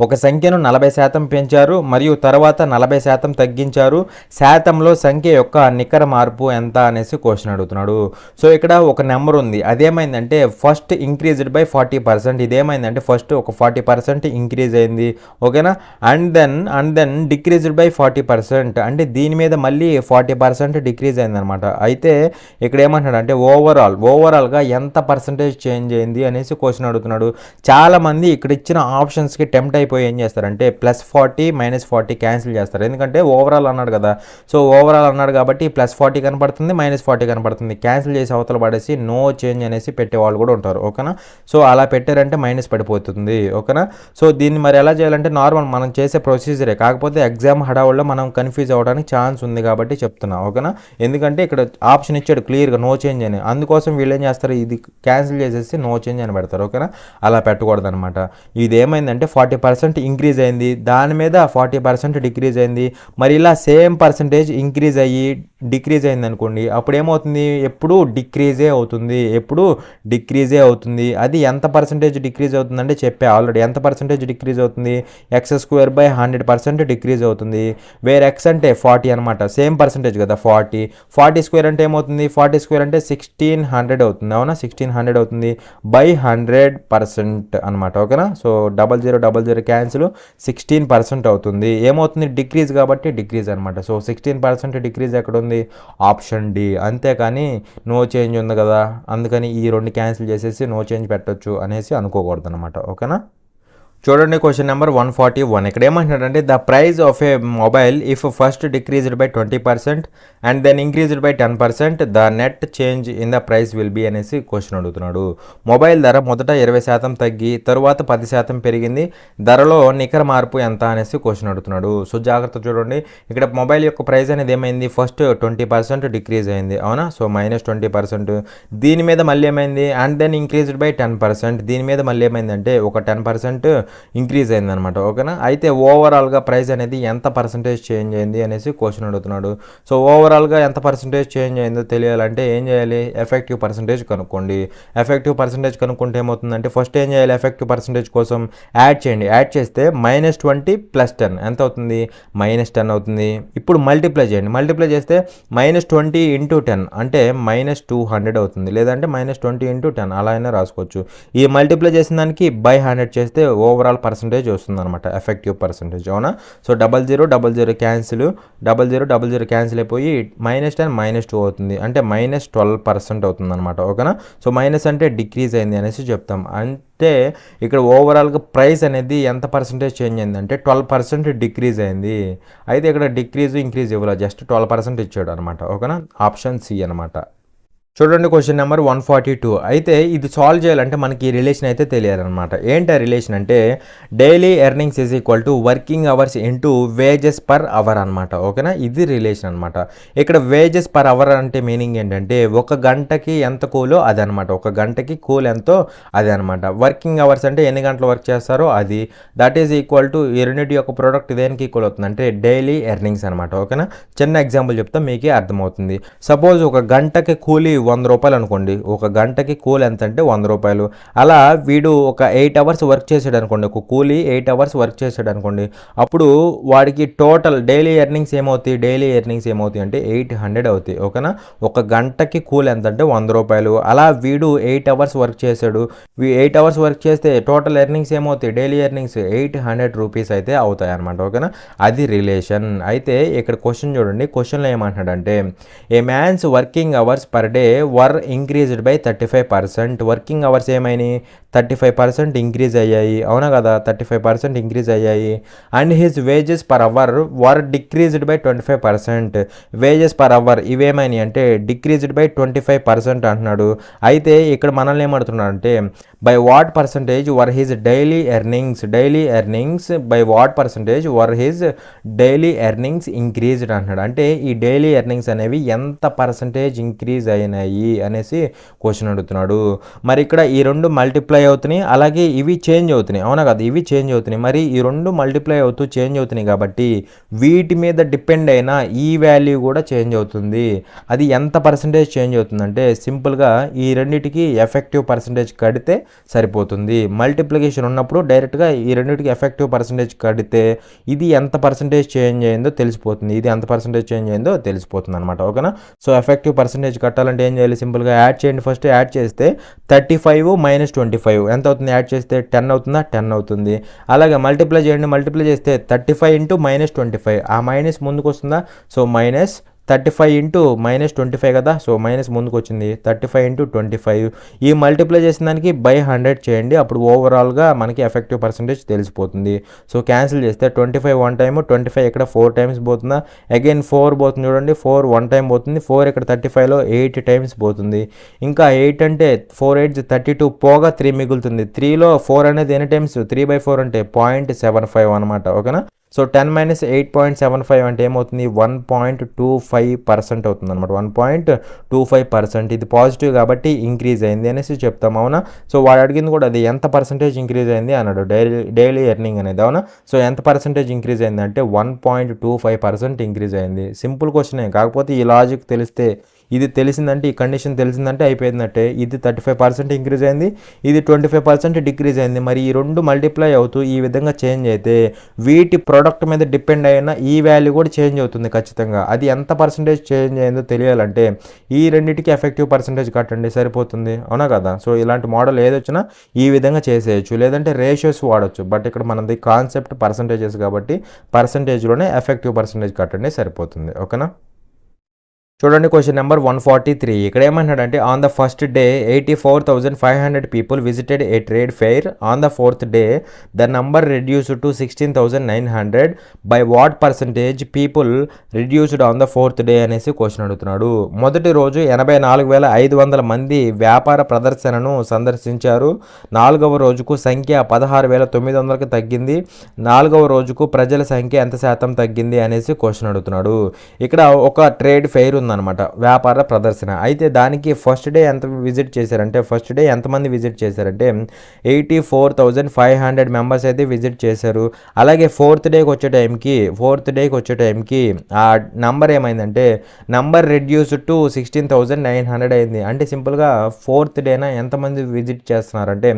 [SPEAKER 1] ఒక సంఖ్యను 40% పెంచారు మరియు తర్వాత 40% తగ్గించారు, శాతంలో సంఖ్య యొక్క నికర మార్పు ఎంత అనేసి క్వశ్చన్ అడుగుతున్నాడు. సో ఇక్కడ ఒక నెంబర్ ఉంది, అదేమైందంటే ఫస్ట్ ఇంక్రీజ్డ్ బై 40%, ఇదేమైందంటే ఫస్ట్ ఒక 40% ఇంక్రీజ్ అయింది. ఓకేనా. అండ్ దెన్ డిక్రీజ్డ్ బై 40%, అంటే దీని మీద మళ్ళీ 40% డిక్రీజ్ అయిందనమాట. అయితే ఇక్కడ ఏమంటున్నాడు అంటే ఓవరాల్గా ఎంత పర్సంటేజ్ చేంజ్ అయింది అనేసి క్వశ్చన్ అడుగుతున్నాడు. చాలామంది ఇక్కడ ఇచ్చిన ఆప్షన్స్కి టెంప్ట్ అయిపోయి ఏం చేస్తారంటే +40 -40 క్యాన్సిల్ చేస్తారు, ఎందుకంటే ఓవరాల్ అన్నాడు కదా. సో ఓవరాల్ అన్నాడు కాబట్టి +40 కనపడుతుంది, -40 కనపడుతుంది, క్యాన్సిల్ చేసి అవతల పడేసి నో చేంజ్ అనేసి పెట్టేవాళ్ళు కూడా ఉంటారు. ఓకేనా. సో అలా పెట్టారంటే మైనస్ పడిపోతుంది. ఓకేనా. సో దీన్ని మరి ఎలా చేయాలంటే నార్మల్ మనం చేసే ప్రొసీజరే, కాకపోతే ఎగ్జామ్ హడావుల్లో మనం కన్ఫ్యూజ్ అవ్వడానికి ఛాన్స్ ఉంది కాబట్టి చెప్తున్నా, ఓకేనా. ఎందుకంటే ఇక్కడ ఆప్షన్ ఇచ్చాడు క్లియర్గా నో చేంజ్ అని, అందుకోసం వీళ్ళు ఏం చేస్తారు, ఇది క్యాన్సిల్ చేసేసి నో చేంజ్ అని పెడతారు, ఓకేనా. అలా పెట్టకూడదు అనమాట. ఇది ఏమైందంటే 40% ఇంక్రీజ్ అయింది, దాని మీద 40% డిక్రీజ్ అయింది. మరి ఇలా సేమ్ పర్సంటేజ్ ఇంక్రీజ్ అయ్యి డిక్రీజ్ అయింది అనుకోండి, అప్పుడు ఏమవుతుంది, ఎప్పుడు డిక్రీజే అవుతుంది. అది ఎంత పర్సంటేజ్ డిక్రీజ్ అవుతుందంటే చెప్పే ఆల్రెడీ. ఎంత పర్సంటేజ్ డిక్రీజ్ అవుతుంది, x² 100% డిక్రీజ్ అవుతుంది. వేరే x అంటే 40 అనమాట, సేమ్ పర్సంటేజ్ కదా 40² అంటే ఏమవుతుంది, 40² అంటే 1600 అవుతుంది, అవునా. 1600 అవుతుంది బై 100% అనమాట, ఓకేనా. సో 0000 క్యాన్సిల్, 16% అవుతుంది. ఏమవుతుంది, డిక్రీజ్ కాబట్టి డిక్రీజ్ అనమాట. సో 16% డిక్రీజ్ ఎక్కడ ఉంది, ఆప్షన్ డి. అంతేకాని నో చేంజ్ ఉంది కదా అందుకని ఈ రెండు క్యాన్సిల్ చేసేసి నో చేంజ్ పెట్టొచ్చు అనేసి అనుకోకూడదు అనమాట, ఓకేనా. చూడండి క్వశ్చన్ నెంబర్ 141. ఇక్కడ ఏమంటున్నాడంటే the prize of a mobile if first decreased by 20% and then increased by 10% the net change in the price will be అనేసి క్వశ్చన్ అడుగుతున్నాడు. మొబైల్ ధర మొదట 20% తగ్గి తరువాత 10% పెరిగింది, ధరలో నికర మార్పు ఎంత అనేసి క్వశ్చన్ అడుగుతున్నాడు. సో జాగ్రత్త చూడండి, ఇక్కడ మొబైల్ యొక్క ప్రైస్ అనేది ఏమైంది, ఫస్ట్ 20% డిక్రీజ్ అయింది, అవునా. సో -20%. దీని మీద మళ్ళీ ఏమైంది, అండ్ దెన్ ఇంక్రీజ్డ్ బై 10%. దీని మీద మళ్ళీ ఏమైందంటే ఒక 10% ఇంక్రీజ్ అయిందనమాట, ఓకేనా. అయితే ఓవరాల్గా ప్రైస్ అనేది ఎంత పర్సంటేజ్ చేంజ్ అయింది అనేసి క్వశ్చన్ అడుగుతున్నాడు. సో ఓవరాల్గా ఎంత పర్సంటేజ్ చేంజ్ అయిందో తెలియాలంటే ఏం చేయాలి, ఎఫెక్టివ్ పర్సంటేజ్ కనుక్కోండి. ఎఫెక్టివ్ పర్సంటేజ్ కనుక్కుంటే ఏమవుతుందంటే ఫస్ట్ ఏం చేయాలి, ఎఫెక్టివ్ పర్సంటేజ్ కోసం యాడ్ చేయండి. యాడ్ చేస్తే -20 + 10 ఎంత అవుతుంది, -10 అవుతుంది. ఇప్పుడు మల్టిప్లై చేయండి. మల్టిప్లై చేస్తే -20 × 10 అంటే -200 అవుతుంది, లేదంటే -20 × 10 అలా అయినా రాసుకోవచ్చు. ఈ మల్టిప్లై చేసిన దానికి బై 100 చేస్తే ఓవరాల్ పర్సంటేజ్ వస్తుంది అనమాట, ఎఫెక్టివ్ పర్సంటేజ్, అవునా. సో 0000 క్యాన్సిల్, 0000 క్యాన్సిల్ అయిపోయి -10 -2 అవుతుంది, అంటే -12% అవుతుంది అనమాట, ఓకేనా. సో మైనస్ అంటే డిక్రీజ్ అయింది అనేసి చెప్తాం. అంటే ఇక్కడ ఓవరాల్గా ప్రైస్ అనేది ఎంత పర్సంటేజ్ చేంజ్ అయిందంటే 12% డిక్రీజ్ అయింది. అయితే ఇక్కడ డిక్రీజ్ ఇంక్రీజ్ ఇవ్వాలి, జస్ట్ 12% ఇచ్చాడు అనమాట, ఓకేనా. ఆప్షన్ సి అనమాట. చూడండి క్వశ్చన్ నెంబర్ 142. అయితే ఇది సాల్వ్ చేయాలంటే మనకి రిలేషన్ అయితే తెలియాలన్నమాట. ఏంటి ఆ రిలేషన్ అంటే daily earnings is equal to working hours into wages per hour అనమాట, ఓకేనా. ఇది రిలేషన్ అనమాట. ఇక్కడ వేజెస్ పర్ అవర్ అంటే మీనింగ్ ఏంటంటే ఒక గంటకి ఎంత కూలో అది అనమాట, ఒక గంటకి కూల్ ఎంతో అది అనమాట. వర్కింగ్ అవర్స్ అంటే ఎన్ని గంటలు వర్క్ చేస్తారో అది, దట్ ఈజ్ ఈక్వల్ టు ఈ రెండింటి యొక్క ప్రోడక్ట్ దేనికి ఈక్వల్ అవుతుంది అంటే డైలీ ఎర్నింగ్స్ అనమాట, ఓకేనా. చిన్న ఎగ్జాంపుల్ చెప్తా మీకే అర్థమవుతుంది. సపోజ్ ఒక గంటకి కూలీ 100 రూపాయలు అనుకోండి, ఒక గంటకి కూలి ఎంత అంటే 100 రూపాయలు. అలా వీడు ఒక 8 అవర్స్ వర్క్ చేసాడు అనుకోండి, ఒక కూలీ 8 అవర్స్ వర్క్ చేసాడు అనుకోండి, అప్పుడు వాడికి టోటల్ డైలీ ఎర్నింగ్స్ ఏమవుతాయి అంటే 800 అవుతాయి, ఓకేనా. ఒక గంటకి కూలి ఎంత అంటే 100 రూపాయలు. అలా వీడు 8 అవర్స్ వర్క్ చేశాడు, 8 అవర్స్ వర్క్ చేస్తే టోటల్ ఎర్నింగ్స్ ఏమవుతాయి, డైలీ ఎర్నింగ్స్ 800 రూపీస్ అయితే అవుతాయి అనమాట, ఓకేనా. అది రిలేషన్. అయితే ఇక్కడ క్వశ్చన్ చూడండి, క్వశ్చన్లో ఏమంటున్నాడంటే a man's working hours per day were increased by 35%. Working hours ఏమైనాయి, 35% ఇంక్రీజ్ అయ్యాయి, అవునా కదా, 35% ఇంక్రీజ్ అయ్యాయి. And his wages per hour were decreased by 25%. Wages per hour ఇవేమైనాయి అంటే డిక్రీజ్డ్ బై 25% అంటున్నాడు. అయితే ఇక్కడ మనల్ని ఏమడుతున్నాడు అంటే by what percentage were his daily earnings by what percentage were his daily earnings increased అంటున్నాడు. అంటే ఈ డైలీ ఎర్నింగ్స్ అనేవి ఎంత పర్సంటేజ్ ఇంక్రీజ్ అయినాయి అనేసి క్వశ్చన్ అడుగుతున్నాడు. మరి ఇక్కడ ఈ రెండు మల్టిప్లై అవుతున్నాయి, అలాగే ఇవి చేంజ్ అవుతున్నాయి, అవునా కదా, ఇవి చేంజ్ అవుతున్నాయి. మరి ఈ రెండు మల్టిప్లై అవుతూ చేంజ్ అవుతున్నాయి కాబట్టి వీటి మీద డిపెండ్ అయిన ఈ వాల్యూ కూడా చేంజ్ అవుతుంది. అది ఎంత పర్సంటేజ్ చేంజ్ అవుతుందంటే సింపుల్గా ఈ రెండింటికి ఎఫెక్టివ్ పర్సంటేజ్ కడితే సరిపోతుంది. మల్టిప్లికేషన్ ఉన్నప్పుడు డైరెక్ట్గా ఈ రెండింటికి ఎఫెక్టివ్ పర్సంటేజ్ కడితే ఇది ఎంత పర్సంటేజ్ చేంజ్ అయిందో తెలిసిపోతుంది, ఇది ఎంత పర్సంటేజ్ చేంజ్ అయిందో తెలిసిపోతుంది అనమాట, ఓకేనా. సో ఎఫెక్టివ్ పర్సంటేజ్ కట్టాలంటే ఏం చేయాలి, సింపుల్గా యాడ్ చేయండి. ఫస్ట్ యాడ్ చేస్తే 35 - 25 ఎంత అవుతుంది, యాడ్ చేస్తే 10 అవుతుందా, 10 అవుతుంది. అలాగే మల్టిప్లై చేయండి, మల్టిప్లై చేస్తే 35 × -25 ఆ మైనస్ ముందుకు వస్తుందా, సో -35 × -25 కదా, సో మైనస్ ముందుకు వచ్చింది, 35 × 25. ఈ మల్టిప్లై చేసిన దానికి బై 100 చేయండి, అప్పుడు ఓవరాల్గా మనకి ఎఫెక్టివ్ పర్సంటేజ్ తెలిసిపోతుంది. సో క్యాన్సిల్ చేస్తే 25 1 టైమ్, 25 ఇక్కడ 4 టైమ్స్ పోతుందా, అగైన్ 4 పోతుంది చూడండి, 4 1 టైం పోతుంది, 4 ఇక్కడ 35లో 8 టైమ్స్ పోతుంది. ఇంకా 8 అంటే 4 8 32 పోగా 3 మిగులుతుంది. 3లో 4 అనేది ఎన్ని టైమ్స్, 3/4 అంటే 0.75 అనమాట, ఓకేనా. సో 10 - 8.75 అంటే ఏమవుతుంది 1.25% అవుతుంది అనమాట. 1.25%. ఇది పాజిటివ్ కాబట్టి ఇంక్రీజ్ అయింది అనేసి చెప్తాం, అవునా. సో వాడు అడిగింది కూడా అది ఎంత పర్సెంటేజ్ ఇంక్రీజ్ అయింది అన్నాడు, డైలీ ఎర్నింగ్ అనేది, అవునా. సో ఎంత పర్సెంటేజ్ ఇంక్రీజ్ అయింది అంటే 1.25% ఇంక్రీజ్ అయింది. సింపుల్ క్వశ్చనే, కాకపోతే ఈ లాజిక్ తెలిస్తే, ఇది తెలిసిందంటే, ఈ కండిషన్ తెలిసిందంటే అయిపోయిందంటే. ఇది 35% ఇంక్రీజ్ అయింది, ఇది 25% డిక్రీజ్ అయింది. మరి ఈ రెండు మల్టిప్లై అవుతూ ఈ విధంగా చేంజ్ అయితే వీటి ప్రోడక్ట్ మీద డిపెండ్ అయిన ఈ వాల్యూ కూడా చేంజ్ అవుతుంది ఖచ్చితంగా. అది ఎంత పర్సెంటేజ్ చేంజ్ అయిందో తెలియాలంటే ఈ రెండింటికి ఎఫెక్టివ్ పర్సెంటేజ్ కట్టండి, సరిపోతుంది, అవునా కదా. సో ఇలాంటి మోడల్ ఏదొచ్చినా ఈ విధంగా చేసేయచ్చు, లేదంటే రేషియోస్ వాడచ్చు. బట్ ఇక్కడ మనది కాన్సెప్ట్ పర్సెంటేజెస్ కాబట్టి పర్సెంటేజ్లోనే ఎఫెక్టివ్ పర్సెంటేజ్ కట్టండి, సరిపోతుంది, ఓకేనా. చూడండి క్వశ్చన్ నెంబర్ 143. ఇక్కడ ఏమంటాడంటే on the first day 84,500 people visited A trade fair. On the fourth day the number reduced to 16,900. By what percentage people reduced on the fourth day అనేసి క్వశ్చన్ అడుగుతున్నాడు. మొదటి రోజు 84,500 మంది వ్యాపార ప్రదర్శనను సందర్శించారు. 4వ రోజుకు సంఖ్య 16,900కి తగ్గింది. 4వ రోజుకు ప్రజల సంఖ్య ఎంత శాతం తగ్గింది అనేసి క్వశ్చన్ అడుగుతున్నాడు. ఇక్కడ ఒక ట్రేడ్ ఫెయిర్ ఉందన్నమాట, వ్యాపార ప్రదర్శన. అయితే దానికి ఫస్ట్ డే ఎంత విజిట్ చేశారంటే, ఫస్ట్ డే ఎంతమంది విజిట్ చేశారంటే 84,500 మెంబర్స్ అయితే విజిట్ చేశారు. అలాగే ఫోర్త్ డేకి వచ్చే టైంకి ఆ నంబర్ ఏమైందంటే నంబర్ రెడ్యూస్ టు 16,900 అయింది. అంటే సింపుల్గా ఫోర్త్ డేన ఎంతమంది విజిట్ చేస్తున్నారంటే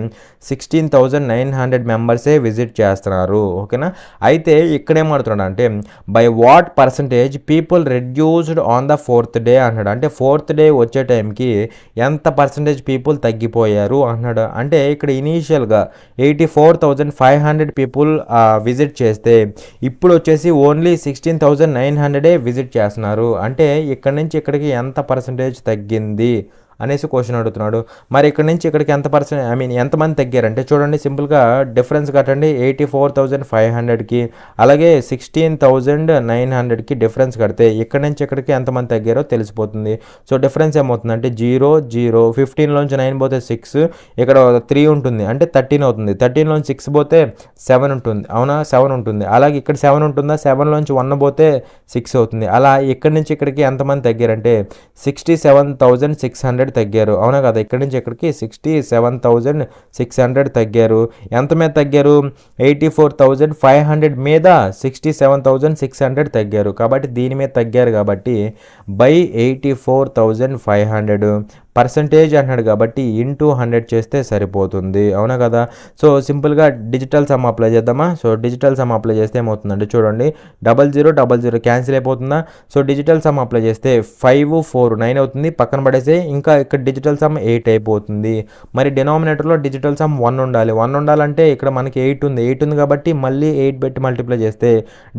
[SPEAKER 1] 16,900 మెంబర్సే విజిట్ చేస్తున్నారు, ఓకేనా. అయితే ఇక్కడ ఏమడుతున్నాడు అంటే by what percentage people reduced on the fourth day అన్నాడు. అంటే ఫోర్త్ డే వచ్చే టైంకి ఎంత పర్సంటేజ్ పీపుల్ తగ్గిపోయారు అన్నాడు. అంటే ఇక్కడ ఇనీషియల్గా 84,500 పీపుల్ విజిట్ చేస్తే ఇప్పుడు వచ్చేసి ఓన్లీ 16,900 విజిట్ చేస్తున్నారు. అంటే ఇక్కడ నుంచి ఇక్కడికి ఎంత పర్సంటేజ్ తగ్గింది అనేసి క్వశ్చన్ అడుగుతున్నాడు. మరి ఇక్కడ నుంచి ఇక్కడికి ఎంతమంది తగ్గారంటే చూడండి, సింపుల్గా డిఫరెన్స్ కట్టండి. 84,500కి అలాగే 16,900కి డిఫరెన్స్ కడితే ఇక్కడ నుంచి ఇక్కడికి ఎంతమంది తగ్గారో తెలిసిపోతుంది. సో డిఫరెన్స్ ఏమవుతుందంటే 0 0 15లోంచి 9 పోతే 6, ఇక్కడ 3 ఉంటుంది అంటే 13 అవుతుంది. 13లోంచి 6 పోతే 7 ఉంటుంది, అవునా, 7 ఉంటుంది. అలాగే ఇక్కడ 7 ఉంటుందా, 7లోంచి 1 పోతే 6 అవుతుంది. అలా ఇక్కడి నుంచి ఇక్కడికి ఎంతమంది తగ్గారంటే 67,600 తగ్గారు, అవునా కదా. ఇక్కడ నుంచి ఇక్కడికి 67,600 తగ్గారు. ఎంత మీద తగ్గారు, 84,500 మీద 67,600 తగ్గారు. కాబట్టి దీని మీద తగ్గారు కాబట్టి బై 84,500 పర్సంటేజ్ అంటున్నాడు కాబట్టి ఇంటూ 100 చేస్తే సరిపోతుంది, అవునా కదా. సో సింపుల్గా డిజిటల్ సమ్ అప్లై చేద్దామా. సో డిజిటల్ సమ్ అప్లై చేస్తే ఏమవుతుందంటే చూడండి 0000 క్యాన్సిల్ అయిపోతుందా. సో డిజిటల్ సమ్ అప్లై చేస్తే 5 4 9 అవుతుంది, పక్కన పడేస్తే ఇంకా ఇక్కడ డిజిటల్ సమ్ 8 అయిపోతుంది. మరి డినామినేటర్లో డిజిటల్ సమ్ 1 ఉండాలి. 1 ఉండాలంటే ఇక్కడ మనకి 8 ఉంది కాబట్టి మళ్ళీ 8 పెట్టి మల్టిప్లై చేస్తే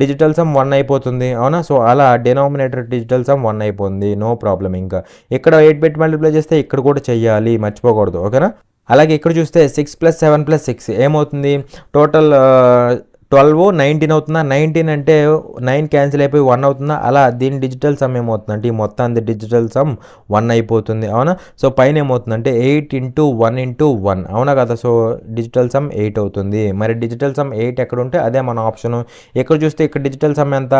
[SPEAKER 1] డిజిటల్ సమ్ 1 అయిపోతుంది, అవునా. సో అలా డినామినేటర్ డిజిటల్ సమ్ 1 అయిపోతుంది, నో ప్రాబ్లం. ఇంకా ఇక్కడ 8 పెట్టి మల్టిప్లై చేస్తే ఇక్కడ కూడా చెయ్యాలి, మర్చిపోకూడదు, ఓకేనా. అలాగే ఇక్కడ చూస్తే 6 + 7 + 6 ఏమవుతుంది, టోటల్ 12 19 అవుతుందా. 19 అంటే 9 క్యాన్సిల్ అయిపోయి 1 అవుతుందా. అలా దీని డిజిటల్ సమ్ ఏమవుతుందంటే ఈ మొత్తాన్ని డిజిటల్ సమ్ 1 అయిపోతుంది, అవునా. సో పైన ఏమవుతుందంటే 8 × 1 × 1, అవునా కదా. సో డిజిటల్ సమ్ 8 అవుతుంది. మరి డిజిటల్ సమ్ 8 ఎక్కడ ఉంటే అదే మన ఆప్షను. ఇక్కడ చూస్తే ఇక్కడ డిజిటల్ సమ్ ఎంత,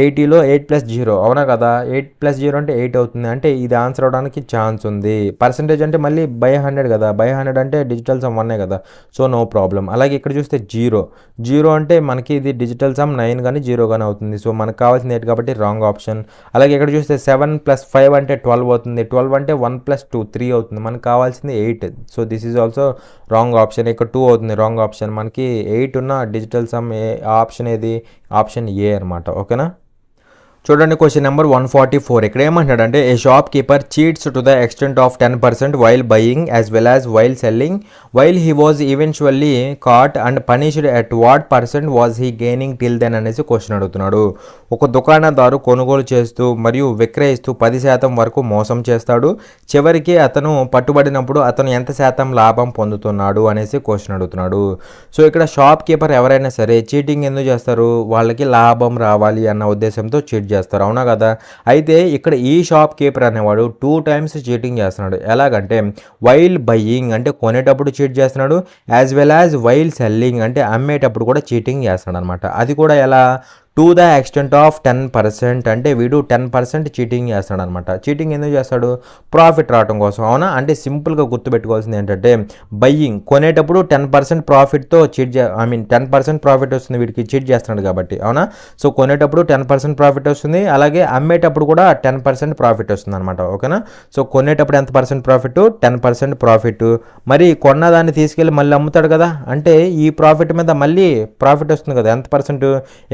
[SPEAKER 1] 80లో 8 + 0, అవునా కదా. 8 + 0 అంటే 8 అవుతుంది. అంటే ఇది ఆన్సర్ అవడానికి ఛాన్స్ ఉంది. పర్సంటేజ్ అంటే మళ్ళీ బై 100 కదా, బై 100 అంటే డిజిటల్ సమ్ 1 కదా. So no problem. అలాగే ఇక్కడ చూస్తే 0 అంటే మనకి ఇది డిజిటల్ సమ్ 9 కానీ 0 కానీ అవుతుంది. సో మనకు కావాల్సింది 8 కాబట్టి రాంగ్ ఆప్షన్. అలాగే ఇక్కడ చూస్తే 7 + 5 అంటే 12 అవుతుంది. 12 అంటే 1 + 2 3 అవుతుంది. మనకు కావాల్సింది 8. So this is also wrong option. ఇక్కడ 2 అవుతుంది, రాంగ్ ఆప్షన్. మనకి 8 ఉన్న డిజిటల్ సమ్ ఆప్షన్ ఏది, ఆప్షన్ ఏ అనమాట, ఓకేనా. చూడండి క్వశ్చన్ నెంబర్ 144. ఇక్కడ ఏమంటాడంటే a shopkeeper cheats to the extent of 10% while buying as well as while selling while he was eventually caught and punished at what percent was he gaining till then అనేసి క్వశ్చన్ అడుగుతున్నాడు. ఒక దుకాణదారు కొనుగోలు చేస్తూ మరియు విక్రయిస్తూ 10% వరకు మోసం చేస్తాడు. చివరికి అతను పట్టుబడినప్పుడు అతను ఎంత శాతం లాభం పొందుతున్నాడు అనేసి క్వశ్చన్ అడుగుతున్నాడు. సో ఇక్కడ షాప్ కీపర్ ఎవరైనా సరే చీటింగ్ ఎందుకు చేస్తారు, వాళ్ళకి లాభం రావాలి అన్న ఉద్దేశంతో చీట్ చేస్తారు, అవునా కదా. అయితే ఇక్కడ ఈ షాప్ కీపర్ అనేవాడు 2 టైమ్స్ చీటింగ్ చేస్తున్నాడు. ఎలాగంటే వైల్ బయ్యింగ్ అంటే కొనేటప్పుడు చీట్ చేస్తున్నాడు, as well as while selling అంటే అమ్మేటప్పుడు కూడా చీటింగ్ చేస్తున్నాడు అనమాట. అది కూడా ఎలా, టు ద ఎక్స్టెంట్ ఆఫ్ 10% అంటే వీడు 10% చీటింగ్ చేస్తాడు అనమాట. చీటింగ్ ఎందుకు చేస్తాడు, ప్రాఫిట్ రావడం కోసం, అవునా. అంటే సింపుల్గా గుర్తుపెట్టుకోవాల్సింది ఏంటంటే బయ్యింగ్ కొనేటప్పుడు 10% ప్రాఫిట్తో 10% ప్రాఫిట్ వస్తుంది వీడికి, చీట్ చేస్తున్నాడు కాబట్టి, అవునా. సో కొనేటప్పుడు 10% ప్రాఫిట్ వస్తుంది, అలాగే అమ్మేటప్పుడు కూడా 10% ప్రాఫిట్ వస్తుంది అనమాట, ఓకేనా. సో కొనేటప్పుడు ఎంత పర్సెంట్ ప్రాఫిట్, 10% ప్రాఫిట్. మరి కొన్నదాన్ని తీసుకెళ్ళి మళ్ళీ అమ్ముతాడు కదా, అంటే ఈ ప్రాఫిట్ మీద మళ్ళీ ప్రాఫిట్ వస్తుంది కదా, ఎంత పర్సెంట్,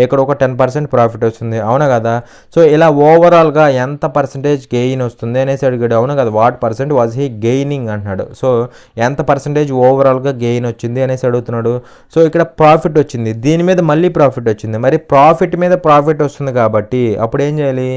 [SPEAKER 1] ఇక్కడ ఒక 10% ప్రాఫిట్ వస్తుంది, అవునా కదా. సో ఇలా ఓవరాల్గా ఎంత పర్సెంటేజ్ గెయిన్ వస్తుంది అనేసి అడిగాడు, అవునా కదా. What percent was he gaining అంటున్నాడు. సో ఎంత పర్సెంటేజ్ ఓవరాల్గా గెయిన్ వచ్చింది అనేసి అడుగుతున్నాడు. సో ఇక్కడ ప్రాఫిట్ వచ్చింది, దీని మీద మళ్ళీ ప్రాఫిట్ వచ్చింది, మరి ప్రాఫిట్ మీద ప్రాఫిట్ వస్తుంది కాబట్టి అప్పుడు ఏం చేయాలి,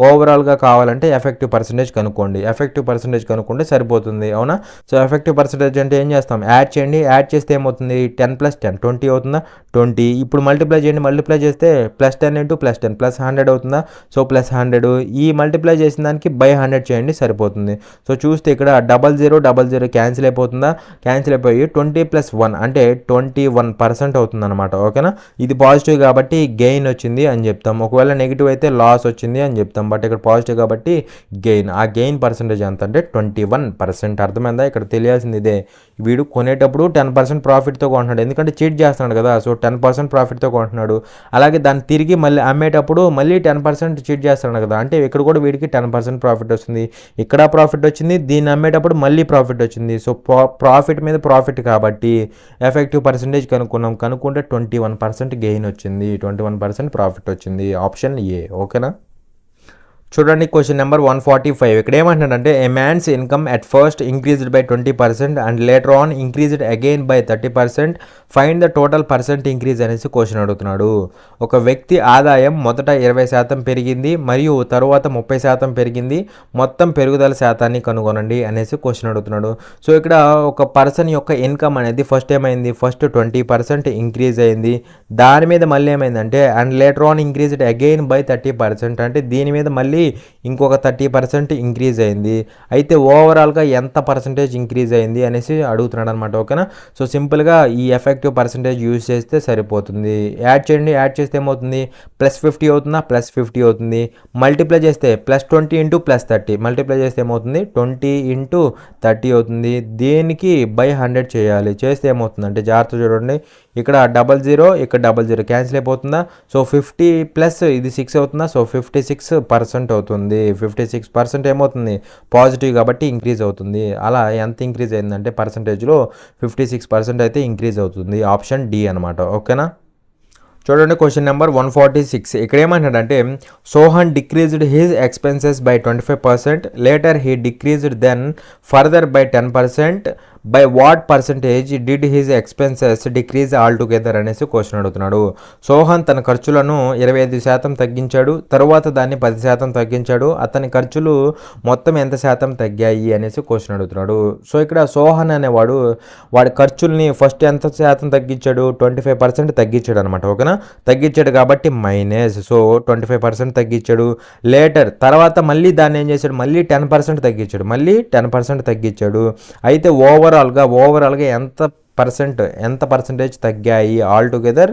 [SPEAKER 1] ఓవరాల్గా కావాలంటే ఎఫెక్టివ్ పర్సెంటేజ్ కనుక్కోండి. ఎఫెక్టివ్ పర్సెంటేజ్ కనుక్కుంటే సరిపోతుంది, అవునా. సో ఎఫెక్టివ్ పర్సెంటేజ్ అంటే ఏం చేస్తాం, యాడ్ చేయండి, యాడ్ చేస్తే ఏమవుతుంది, 10 + 10 20 అవుతుందా, 20. ఇప్పుడు మల్టిప్లై చేయండి, మల్టిప్లై చేస్తే +10 × +10 +100 అవుతుందా, సో +100. ఈ మల్టిప్లై చేసిన దానికి బై 100 చేయండి సరిపోతుంది. సో చూస్తే ఇక్కడ 0000 క్యాన్సిల్ అయిపోతుందా, క్యాన్సిల్ అయిపోయి 20 + 1 అంటే 21% అవుతుంది అనమాట, ఓకేనా. ఇది పాజిటివ్ కాబట్టి గెయిన్ వచ్చింది అని చెప్తాం, ఒకవేళ నెగిటివ్ అయితే లాస్ వచ్చింది అని చెప్తాం. బట్ ఇక్కడ పాజిటివ్ కాబట్టి గెయిన్, ఆ గెయిన్ పర్సెంటేజ్ ఎంత అంటే 21%. అర్థమైందా, ఇక్కడ తెలియాల్సింది ఇదే. వీడు కొనేటప్పుడు 10% ప్రాఫిట్తో కొంటున్నాడు, ఎందుకంటే చీట్ చేస్తున్నాడు కదా, సో 10% ప్రాఫిట్తో కొంటున్నాడు. అలాగే దాన్ని తిరిగి మళ్ళీ అమ్మేటప్పుడు మళ్ళీ 10% చీట్ చేస్తున్నాడు కదా, అంటే ఇక్కడ కూడా వీడికి 10% ప్రాఫిట్ వస్తుంది, ఇక్కడ ప్రాఫిట్ వచ్చింది, దీన్ని అమ్మేటప్పుడు మళ్ళీ ప్రాఫిట్ వచ్చింది. సో ప్రాఫిట్ మీద ప్రాఫిట్ కాబట్టి ఎఫెక్టివ్ పర్సెంటేజ్ కనుక్కుంటే 21% గెయిన్ వచ్చింది, 21% ప్రాఫిట్ వచ్చింది, ఆప్షన్ ఏ, ఓకేనా. చూడండి క్వశ్చన్ నెంబర్ 145. ఇక్కడ ఏమంటున్నాడంటే a man's income at first increased by 20% and later on increased again by 30%, find the total percent increase అనేసి క్వశ్చన్ అడుగుతున్నాడు. ఒక వ్యక్తి ఆదాయం మొదట 20% పెరిగింది మరియు తరువాత 30% పెరిగింది, మొత్తం పెరుగుదల శాతాన్ని కనుగొనండి అనేసి క్వశ్చన్ అడుగుతున్నాడు. సో ఇక్కడ ఒక పర్సన్ యొక్క ఇన్కమ్ అనేది ఫస్ట్ ఏమైంది, ఫస్ట్ 20% ఇంక్రీజ్ అయింది, దాని మీద మళ్ళీ ఏమైందంటే and later on increased again by 30% అంటే దీని మీద మళ్ళీ ఇంకొక 30% ఇంక్రీజ్ అయింది. అయితే ఓవరాల్గా ఎంత పర్సెంటేజ్ ఇంక్రీజ్ అయింది అనేసి అడుగుతున్నాడు అనమాట, ఓకేనా. సో సింపుల్గా ఈ ఎఫెక్టివ్ పర్సెంటేజ్ యూజ్ చేస్తే సరిపోతుంది. యాడ్ చేయండి, యాడ్ చేస్తే ఏమవుతుంది, +50 అవుతుందా, +50 అవుతుంది. మల్టిప్లై చేస్తే +20 × +30 మల్టిప్లై చేస్తే ఏమవుతుంది, 20 × 30 అవుతుంది. దీనికి బై 100 చేయాలి, చేస్తే ఏమవుతుంది అంటే జాగ్రత్త చూడండి, ఇక్కడ 00 ఇక్కడ 00 క్యాన్సిల్ అయిపోతుందా, సో 50 + ఇది 6 అవుతుందా, సో 56% అవుతుంది. 56% ఏమవుతుంది, పాజిటివ్ కాబట్టి ఇంక్రీజ్ అవుతుంది. అలా ఎంత ఇంక్రీజ్ అయిందంటే పర్సంటేజ్లో 56% అయితే ఇంక్రీజ్ అవుతుంది, ఆప్షన్ డి అనమాట, ఓకేనా. చూడండి క్వశ్చన్ నెంబర్ 146. ఇక్కడ ఏమంటాడంటే Sohan decreased his expenses by 25%, later he decreased then further by 10%, by what percentage did his expenses decrease all together అనేసి క్వశ్చన్ అడుగుతున్నాడు. సోహన్ తన ఖర్చులను 25% తగ్గించాడు, తరువాత దాన్ని 10% తగ్గించాడు, అతని ఖర్చులు మొత్తం ఎంత శాతం తగ్గాయి అనేసి క్వశ్చన్ అడుగుతున్నాడు. సో ఇక్కడ సోహన్ అనేవాడు వాడి ఖర్చుల్ని ఫస్ట్ ఎంత శాతం తగ్గించాడు, 25% తగ్గించాడు అనమాట, ఓకేనా. తగ్గించాడు కాబట్టి మైనస్, సో 25% తగ్గించాడు. లేటర్ తర్వాత మళ్ళీ దాన్ని ఏం చేశాడు, మళ్ళీ 10% తగ్గించాడు, మళ్ళీ 10% తగ్గించాడు. అయితే ఓవరాల్గా ఎంత పర్సెంటేజ్ తగ్గాయి, ఆల్ టుగెదర్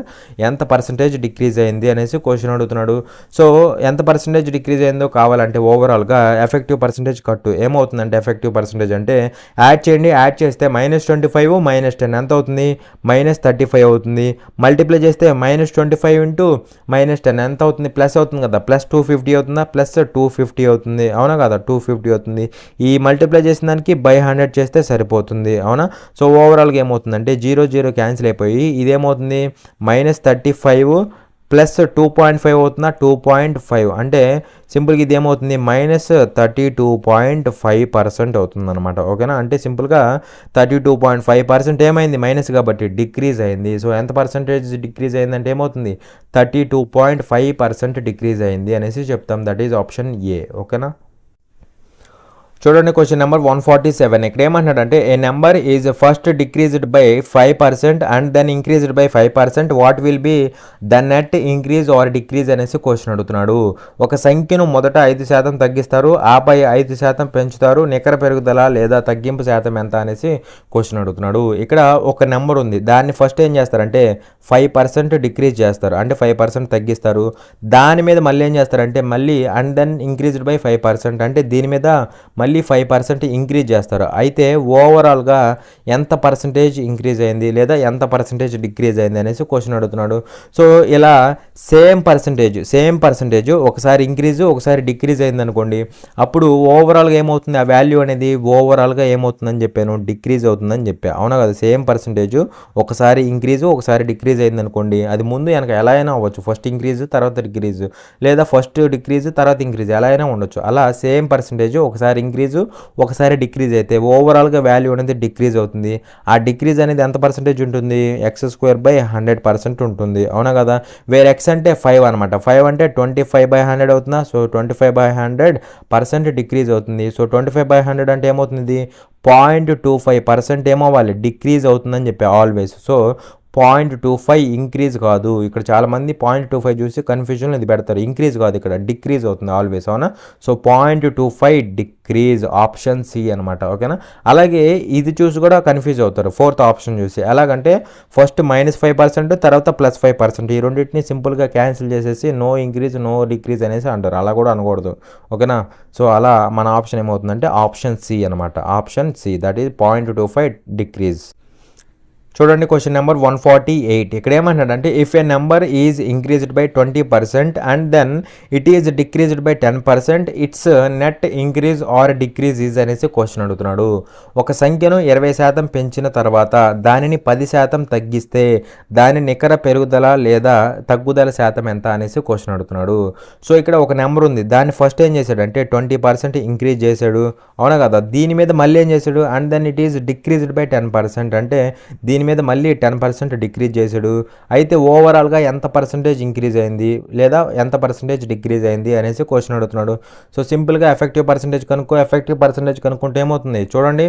[SPEAKER 1] ఎంత పర్సెంటేజ్ డిక్రీజ్ అయింది అనేసి క్వశ్చన్ అడుగుతున్నాడు. సో ఎంత పర్సెంటేజ్ డిక్రీజ్ అయిందో కావాలంటే ఓవరాల్గా ఎఫెక్టివ్ పర్సెంటేజ్ కట్టు. ఏమవుతుందంటే ఎఫెక్టివ్ పర్సెంటేజ్ అంటే యాడ్ చేయండి, యాడ్ చేస్తే -25 -10 ఎంత అవుతుంది, -35 అవుతుంది. మల్టిప్లై చేస్తే -25 × -10 ఎంత అవుతుంది, ప్లస్ అవుతుంది కదా, +250 అవుతుందా, +250 అవుతుంది, అవునా కదా, 250 అవుతుంది. ఈ మల్టిప్లై చేసిన దానికి బై 100 చేస్తే సరిపోతుంది, అవునా. సో ఓవరాల్గా ఏమవుతుంది అంటే 0 క్యాన్సిల్ అయిపోయి ఇదేమవుతుంది -35 + 2.5 అవుతుందా, 2.5 అంటే సింపుల్గా ఇది ఏమవుతుంది -32.5% అవుతుంది అనమాట, ఓకేనా. అంటే సింపుల్గా 32.5% ఏమైంది, మైనస్ కాబట్టి డిక్రీజ్ అయింది. సో ఎంత పర్సెంటేజ్ డిక్రీజ్ అయిందంటే ఏమవుతుంది, 32.5% డిక్రీజ్ అయింది అనేసి చెప్తాం, దట్ ఈజ్ ఆప్షన్ ఏ, ఓకేనా. చూడండి క్వశ్చన్ నెంబర్ 147. ఇక్కడ ఏమంటున్నాడంటే a number is first decreased by 5% and then increased by 5%, what will be the net increase or decrease అనేసి క్వశ్చన్ అడుగుతున్నాడు. ఒక సంఖ్యను మొదట 5% తగ్గిస్తారు, ఆపై 5% పెంచుతారు, నికర పెరుగుదల లేదా తగ్గింపు శాతం ఎంత అనేసి క్వశ్చన్ అడుగుతున్నాడు. ఇక్కడ ఒక నెంబర్ ఉంది, దాన్ని ఫస్ట్ ఏం చేస్తారంటే 5% డిక్రీజ్ చేస్తారు, అంటే 5% తగ్గిస్తారు. దాని మీద మళ్ళీ ఏం చేస్తారంటే మళ్ళీ అండ్ దెన్ ఇంక్రీజ్డ్ బై 5%, అంటే దీని మీద మళ్ళీ 5% ఇంక్రీజ్ చేస్తారు. అయితే ఓవరాల్గా ఎంత పర్సంటేజ్ ఇంక్రీజ్ అయింది లేదా ఎంత పర్సంటేజ్ డిక్రీజ్ అయింది అనేసి క్వశ్చన్ అడుగుతున్నాడు. సో ఇలా సేమ్ పర్సంటేజ్ ఒకసారి ఇంక్రీజ్ ఒకసారి డిక్రీజ్ అయింది అనుకోండి, అప్పుడు ఓవరాల్గా ఏమవుతుంది, ఆ వాల్యూ అనేది ఓవరాల్గా ఏమవుతుందని చెప్పాను, డిక్రీజ్ అవుతుందని చెప్పాను, అవునా కదా. సేమ్ పర్సంటేజ్ ఒకసారి ఇంక్రీజ్ ఒకసారి డిక్రీజ్ అయింది అనుకోండి, అది ముందు వెనక ఎలా అయినా అవ్వచ్చు, ఫస్ట్ ఇంక్రీజ్ తర్వాత డిక్రీజ్, లేదా ఫస్ట్ డిక్రీజ్ తర్వాత ఇంక్రీజ్ ఎలా అయినా ఉండొచ్చు. అలా సేమ్ పర్సంటేజ్ ఒకసారి ఇంక్రీజ్ ఒకసారి డిక్రీజ్ అయితే ఓవరాల్గా వాల్యూ అనేది డిక్రీజ్ అవుతుంది. ఆ డిక్రీజ్ అనేది ఎంత పర్సంటేజ్ ఉంటుంది, x²/100% ఉంటుంది, అవునా కదా. వేరే x అంటే 5 అనమాట, 5 అంటే 25/100 అవుతుందా, సో 25/100% డిక్రీజ్ అవుతుంది. సో 25/100 అంటే ఏమవుతుంది, 0.25% ఏమవ్వాలి, డిక్రీజ్ అవుతుందని చెప్పి ఆల్వేస్. సో 0.25 ఇంక్రీజ్ కాదు, ఇక్కడ చాలామంది 0.25 చూసి కన్ఫ్యూజన్ ఇది పెడతారు, ఇంక్రీజ్ కాదు ఇక్కడ డిక్రీజ్ అవుతుంది ఆల్వేస్, అవునా. సో 0.25 డిక్రీజ్, ఆప్షన్ సి అనమాట, ఓకేనా. అలాగే ఇది చూసి కూడా కన్ఫ్యూజ్ అవుతారు, ఫోర్త్ ఆప్షన్ చూసి. ఎలాగంటే ఫస్ట్ -5% తర్వాత +5%, ఈ రెండింటిని సింపుల్గా క్యాన్సిల్ చేసేసి నో ఇంక్రీజ్ నో డిక్రీజ్ అనేసి అంటారు, అలా కూడా అనకూడదు, ఓకేనా. సో అలా మన ఆప్షన్ ఏమవుతుందంటే ఆప్షన్ సి అనమాట, option C, that is 0.25 decrease. చూడండి క్వశ్చన్ నెంబర్ 148. ఇక్కడ ఏమంటాడంటే if a number is increased by 20% and then it is decreased by 10%, its net increase or decrease is అనేసి క్వశ్చన్ అడుగుతున్నాడు. ఒక సంఖ్యను 20% పెంచిన తర్వాత దానిని 10% తగ్గిస్తే దాని నికర పెరుగుదల లేదా తగ్గుదల శాతం ఎంత అనేసి క్వశ్చన్ అడుగుతున్నాడు. సో ఇక్కడ ఒక నెంబర్ ఉంది, దాన్ని ఫస్ట్ ఏం చేశాడంటే 20% ఇంక్రీజ్ చేశాడు, అవునా కదా. దీని మీద మళ్ళీ ఏం చేశాడు and then it is decreased by 10%, అంటే దీని మీద మళ్ళీ 10% డిక్రీజ్ చేశాడు. అయితే ఓవరాల్గా ఎంత పర్సంటేజ్ ఇంక్రీజ్ అయింది లేదా ఎంత పర్సంటేజ్ డిక్రీజ్ అయింది అనేసి క్వశ్చన్ అడుగుతున్నాడు. సో సింపుల్గా ఎఫెక్టివ్ పర్సంటేజ్ కనుక్కుంటే ఏమవుతుంది చూడండి,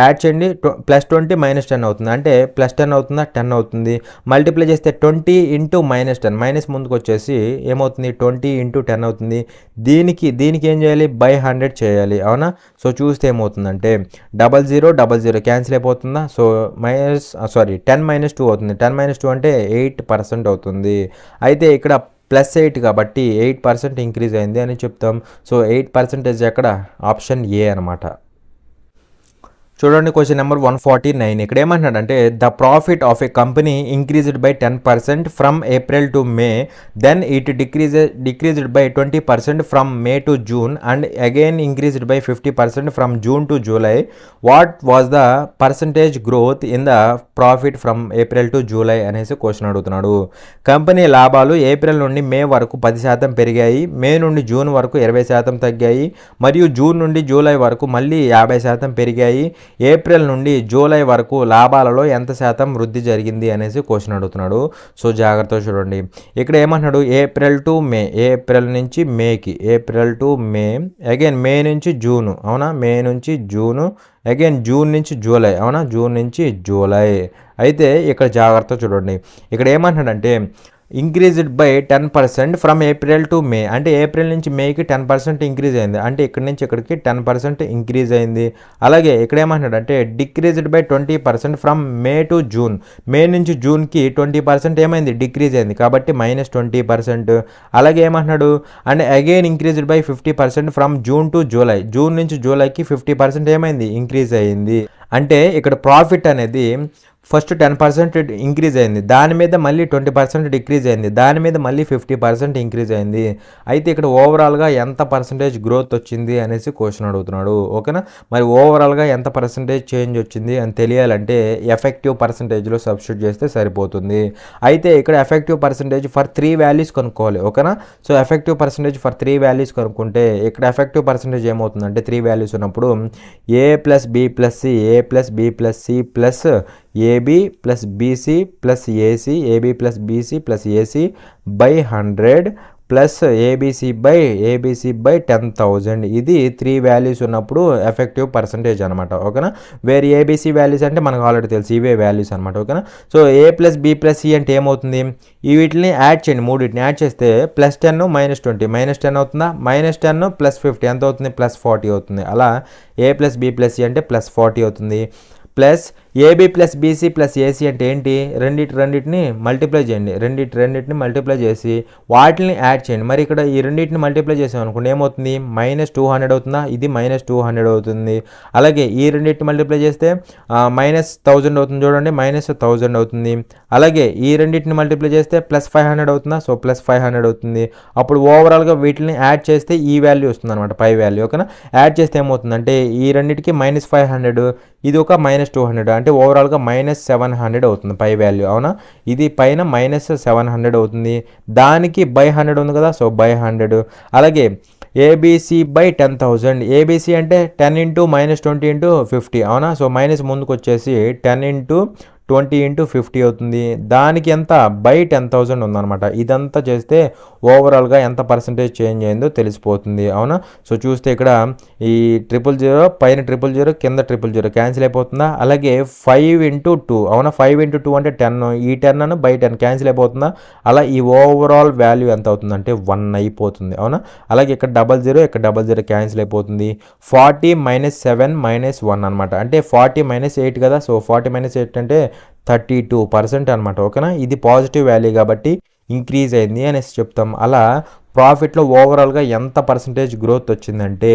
[SPEAKER 1] యాడ్ చేయండి, +20 -10 అవుతుంది, అంటే +10 అవుతుందా 10 అవుతుంది. మల్టిప్లై చేస్తే 20 × -10, మైనస్ ముందుకు వచ్చేసి ఏమవుతుంది 20 × 10 అవుతుంది. దీనికి ఏం చేయాలి, బై 100 చేయాలి, అవునా. సో చూస్తే ఏమవుతుందంటే 00 క్యాన్సిల్ అయిపోతుందా. సో 10 - 2 అవుతుంది, 10 - 2 అంటే 8% అవుతుంది. అయితే ఇక్కడ +8 కాబట్టి 8% ఇంక్రీజ్ అయింది అని చెప్తాం. సో 8% ఎక్కడ, ఆప్షన్ ఏ అనమాట. చూడండి క్వశ్చన్ నెంబర్ 149. ఇక్కడ ఏమంటున్నాడంటే the profit of a company increased by 10% from April to May, then it decreased by 20% from May to June and again increased by 50% from June to July. What was the percentage growth in the profit from April to July అనేసి క్వశ్చన్ అడుగుతున్నాడు. కంపెనీ లాభాలు ఏప్రిల్ నుండి మే వరకు 10% పెరిగాయి, మే నుండి జూన్ వరకు 20% తగ్గాయి, మరియు జూన్ నుండి జూలై వరకు మళ్ళీ 50% పెరిగాయి. ఏప్రిల్ నుండి జూలై వరకు లాభాలలో ఎంత శాతం వృద్ధి జరిగింది అనేసి క్వశ్చన్ అడుగుతున్నాడు. సో జాగ్రత్తగా చూడండి, ఇక్కడ ఏమంటున్నాడు ఏప్రిల్ టు మే, ఏప్రిల్ నుంచి మేకి, April to May, again May నుంచి జూను, అవునా, మే నుంచి జూను, అగైన్ జూన్ నుంచి జూలై, అవునా, జూన్ నుంచి జూలై. అయితే ఇక్కడ జాగ్రత్తగా చూడండి, ఇక్కడ ఏమంటున్నాడంటే increased by 10% from April to May, అంటే ఏప్రిల్ నుంచి మేకి 10% ఇంక్రీజ్ అయింది, అంటే ఇక్కడ నుంచి ఇక్కడికి 10% ఇంక్రీజ్ అయింది. అలాగే ఇక్కడ ఏమంటున్నాడంటే decreased by 20% from May to June, May నుంచి జూన్కి 20% ఏమైంది, డిక్రీజ్ అయింది, కాబట్టి -20%. అలాగే ఏమంటున్నాడు and again increased by 50% from June to July, June నుంచి జూలైకి 50% ఏమైంది, ఇంక్రీజ్ అయింది. అంటే ఇక్కడ ప్రాఫిట్ అనేది ఫస్ట్ 10% ఇంక్రీజ్ అయింది, దాని మీద మళ్ళీ 20% డిక్రీజ్ అయింది, దాని మీద మళ్ళీ 50% ఇంక్రీజ్ అయింది. అయితే ఇక్కడ ఓవరాల్గా ఎంత పర్సంటేజ్ గ్రోత్ వచ్చింది అనేసి క్వశ్చన్ అడుగుతున్నాడు, ఓకేనా. మరి ఓవరాల్గా ఎంత పర్సంటేజ్ చేంజ్ వచ్చింది అని తెలియాలంటే ఎఫెక్టివ్ పర్సంటేజ్లో సబ్స్టిట్యూట్ చేస్తే సరిపోతుంది. అయితే ఇక్కడ ఎఫెక్టివ్ పర్సంటేజ్ ఫర్ 3 వాల్యూస్ కనుక్కోవాలి, ఓకేనా. So effective percentage for 3 values కనుక్కుంటే ఇక్కడ ఎఫెక్టివ్ పర్సంటేజ్ ఏమవుతుందంటే 3 వాల్యూస్ ఉన్నప్పుడు A + B + C, A + B + C plus AB + BC + AC, AB + BC + AC by 100 plus ABC by 10,000. ఇది 3 వాల్యూస్ ఉన్నప్పుడు ఎఫెక్టివ్ పర్సంటేజ్ అనమాట. ఓకేనా. వేరే ఏబీసీ వాల్యూస్ అంటే మనకు ఆల్రెడీ తెలుసు, ఇవే వాల్యూస్ అనమాట. ఓకేనా. సో ఏ ప్లస్ బి ప్లస్ సి అంటే ఏమవుతుంది, ఈ వీటిని యాడ్ చేయండి, మూడింటిని యాడ్ చేస్తే +10 -20 -10 అవుతుందా, -10 +50 ఎంత అవుతుంది, +40 అవుతుంది. అలా ఏ ప్లస్ బి ప్లస్ సి అంటే +40 అవుతుంది. Plus AB plus BC plus AC అంటే ఏంటి, రెండింటిని మల్టిప్లై చేయండి, రెండింటిని మల్టిప్లై చేసి వాటిని యాడ్ చేయండి. మరి ఇక్కడ ఈ రెండింటిని మల్టిప్లై చేసాం అనుకోండి ఏమవుతుంది, -200 అవుతుందా, ఇది -200 అవుతుంది. అలాగే ఈ రెండింటిని మల్టిప్లై చేస్తే -1000 అవుతుంది, చూడండి -1000 అవుతుంది. అలాగే ఈ రెండింటిని మల్టిప్లై చేస్తే +500 అవుతుందా, సో +500 అవుతుంది. అప్పుడు ఓవరాల్గా వీటిని యాడ్ చేస్తే ఈ వాల్యూ వస్తుంది అనమాట, పై వాల్యూ. ఓకేనా. యాడ్ చేస్తే ఏమవుతుందంటే ఈ రెండింటికి -500, ఇది ఒక -200 అంటే ఓవరాల్గా -700 అవుతుంది పై వాల్యూ. అవునా. ఇది పైన -700 అవుతుంది. దానికి బై 100 ఉంది కదా, సో బై 100. అలాగే ఏబీసీ బై 10,000. ఏబీసీ అంటే 10 × -20 × 50. అవునా. సో మైనస్ ముందుకు వచ్చేసి 10 × 20 × 50 అవుతుంది. దానికి ఎంత, బై 10,000 ఉందన్నమాట. ఇదంతా చేస్తే ఓవరాల్గా ఎంత పర్సంటేజ్ చేంజ్ అయిందో తెలిసిపోతుంది. అవునా. సో చూస్తే ఇక్కడ ఈ 000 పైన 000 కింద 000 క్యాన్సిల్ అయిపోతుందా. అలాగే 5 × 2. అవునా. 5 × 2 అంటే 10, ఈ 10 బై 10 క్యాన్సిల్ అయిపోతుందా. అలా ఈ ఓవరాల్ వాల్యూ ఎంత అవుతుందంటే 1 అయిపోతుంది. అవునా. అలాగే ఇక్కడ 00 ఇక్కడ 00 క్యాన్సిల్ అయిపోతుంది. 40 - 7 - 1 అనమాట. అంటే 40 - 8 కదా, సో 40 - 8 అంటే 32% అనమాట. ఓకేనా. ఇది పాజిటివ్ వాల్యూ కాబట్టి ఇంక్రీజ్ అయింది అనేసి చెప్తాం. అలా ప్రాఫిట్లో ఓవరాల్గా ఎంత పర్సంటేజ్ గ్రోత్ వచ్చిందంటే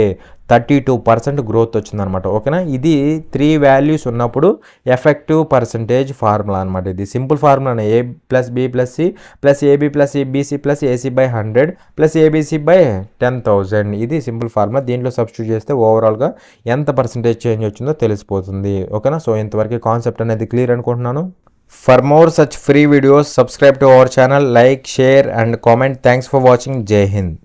[SPEAKER 1] 32% గ్రోత్ వచ్చిందనమాట. ఓకేనా. ఇది 3 వాల్యూస్ ఉన్నప్పుడు ఎఫెక్టివ్ పర్సంటేజ్ ఫార్ములా అనమాట. ఇది simple formula, A plus B plus C plus AB plus BC plus AC by 100 plus ABC by 10,000. ఇది సింపుల్ ఫార్ములా. దీంట్లో సబ్స్టిట్యూట్ చేస్తే ఓవరాల్గా ఎంత పర్సంటేజ్ చేంజ్ వచ్చిందో తెలిసిపోతుంది. ఓకేనా. సో ఇంతవరకు కాన్సెప్ట్ అనేది క్లియర్ అనుకుంటున్నాను. For more such free videos, subscribe to our channel, like, share and comment. Thanks for watching. Jai Hind.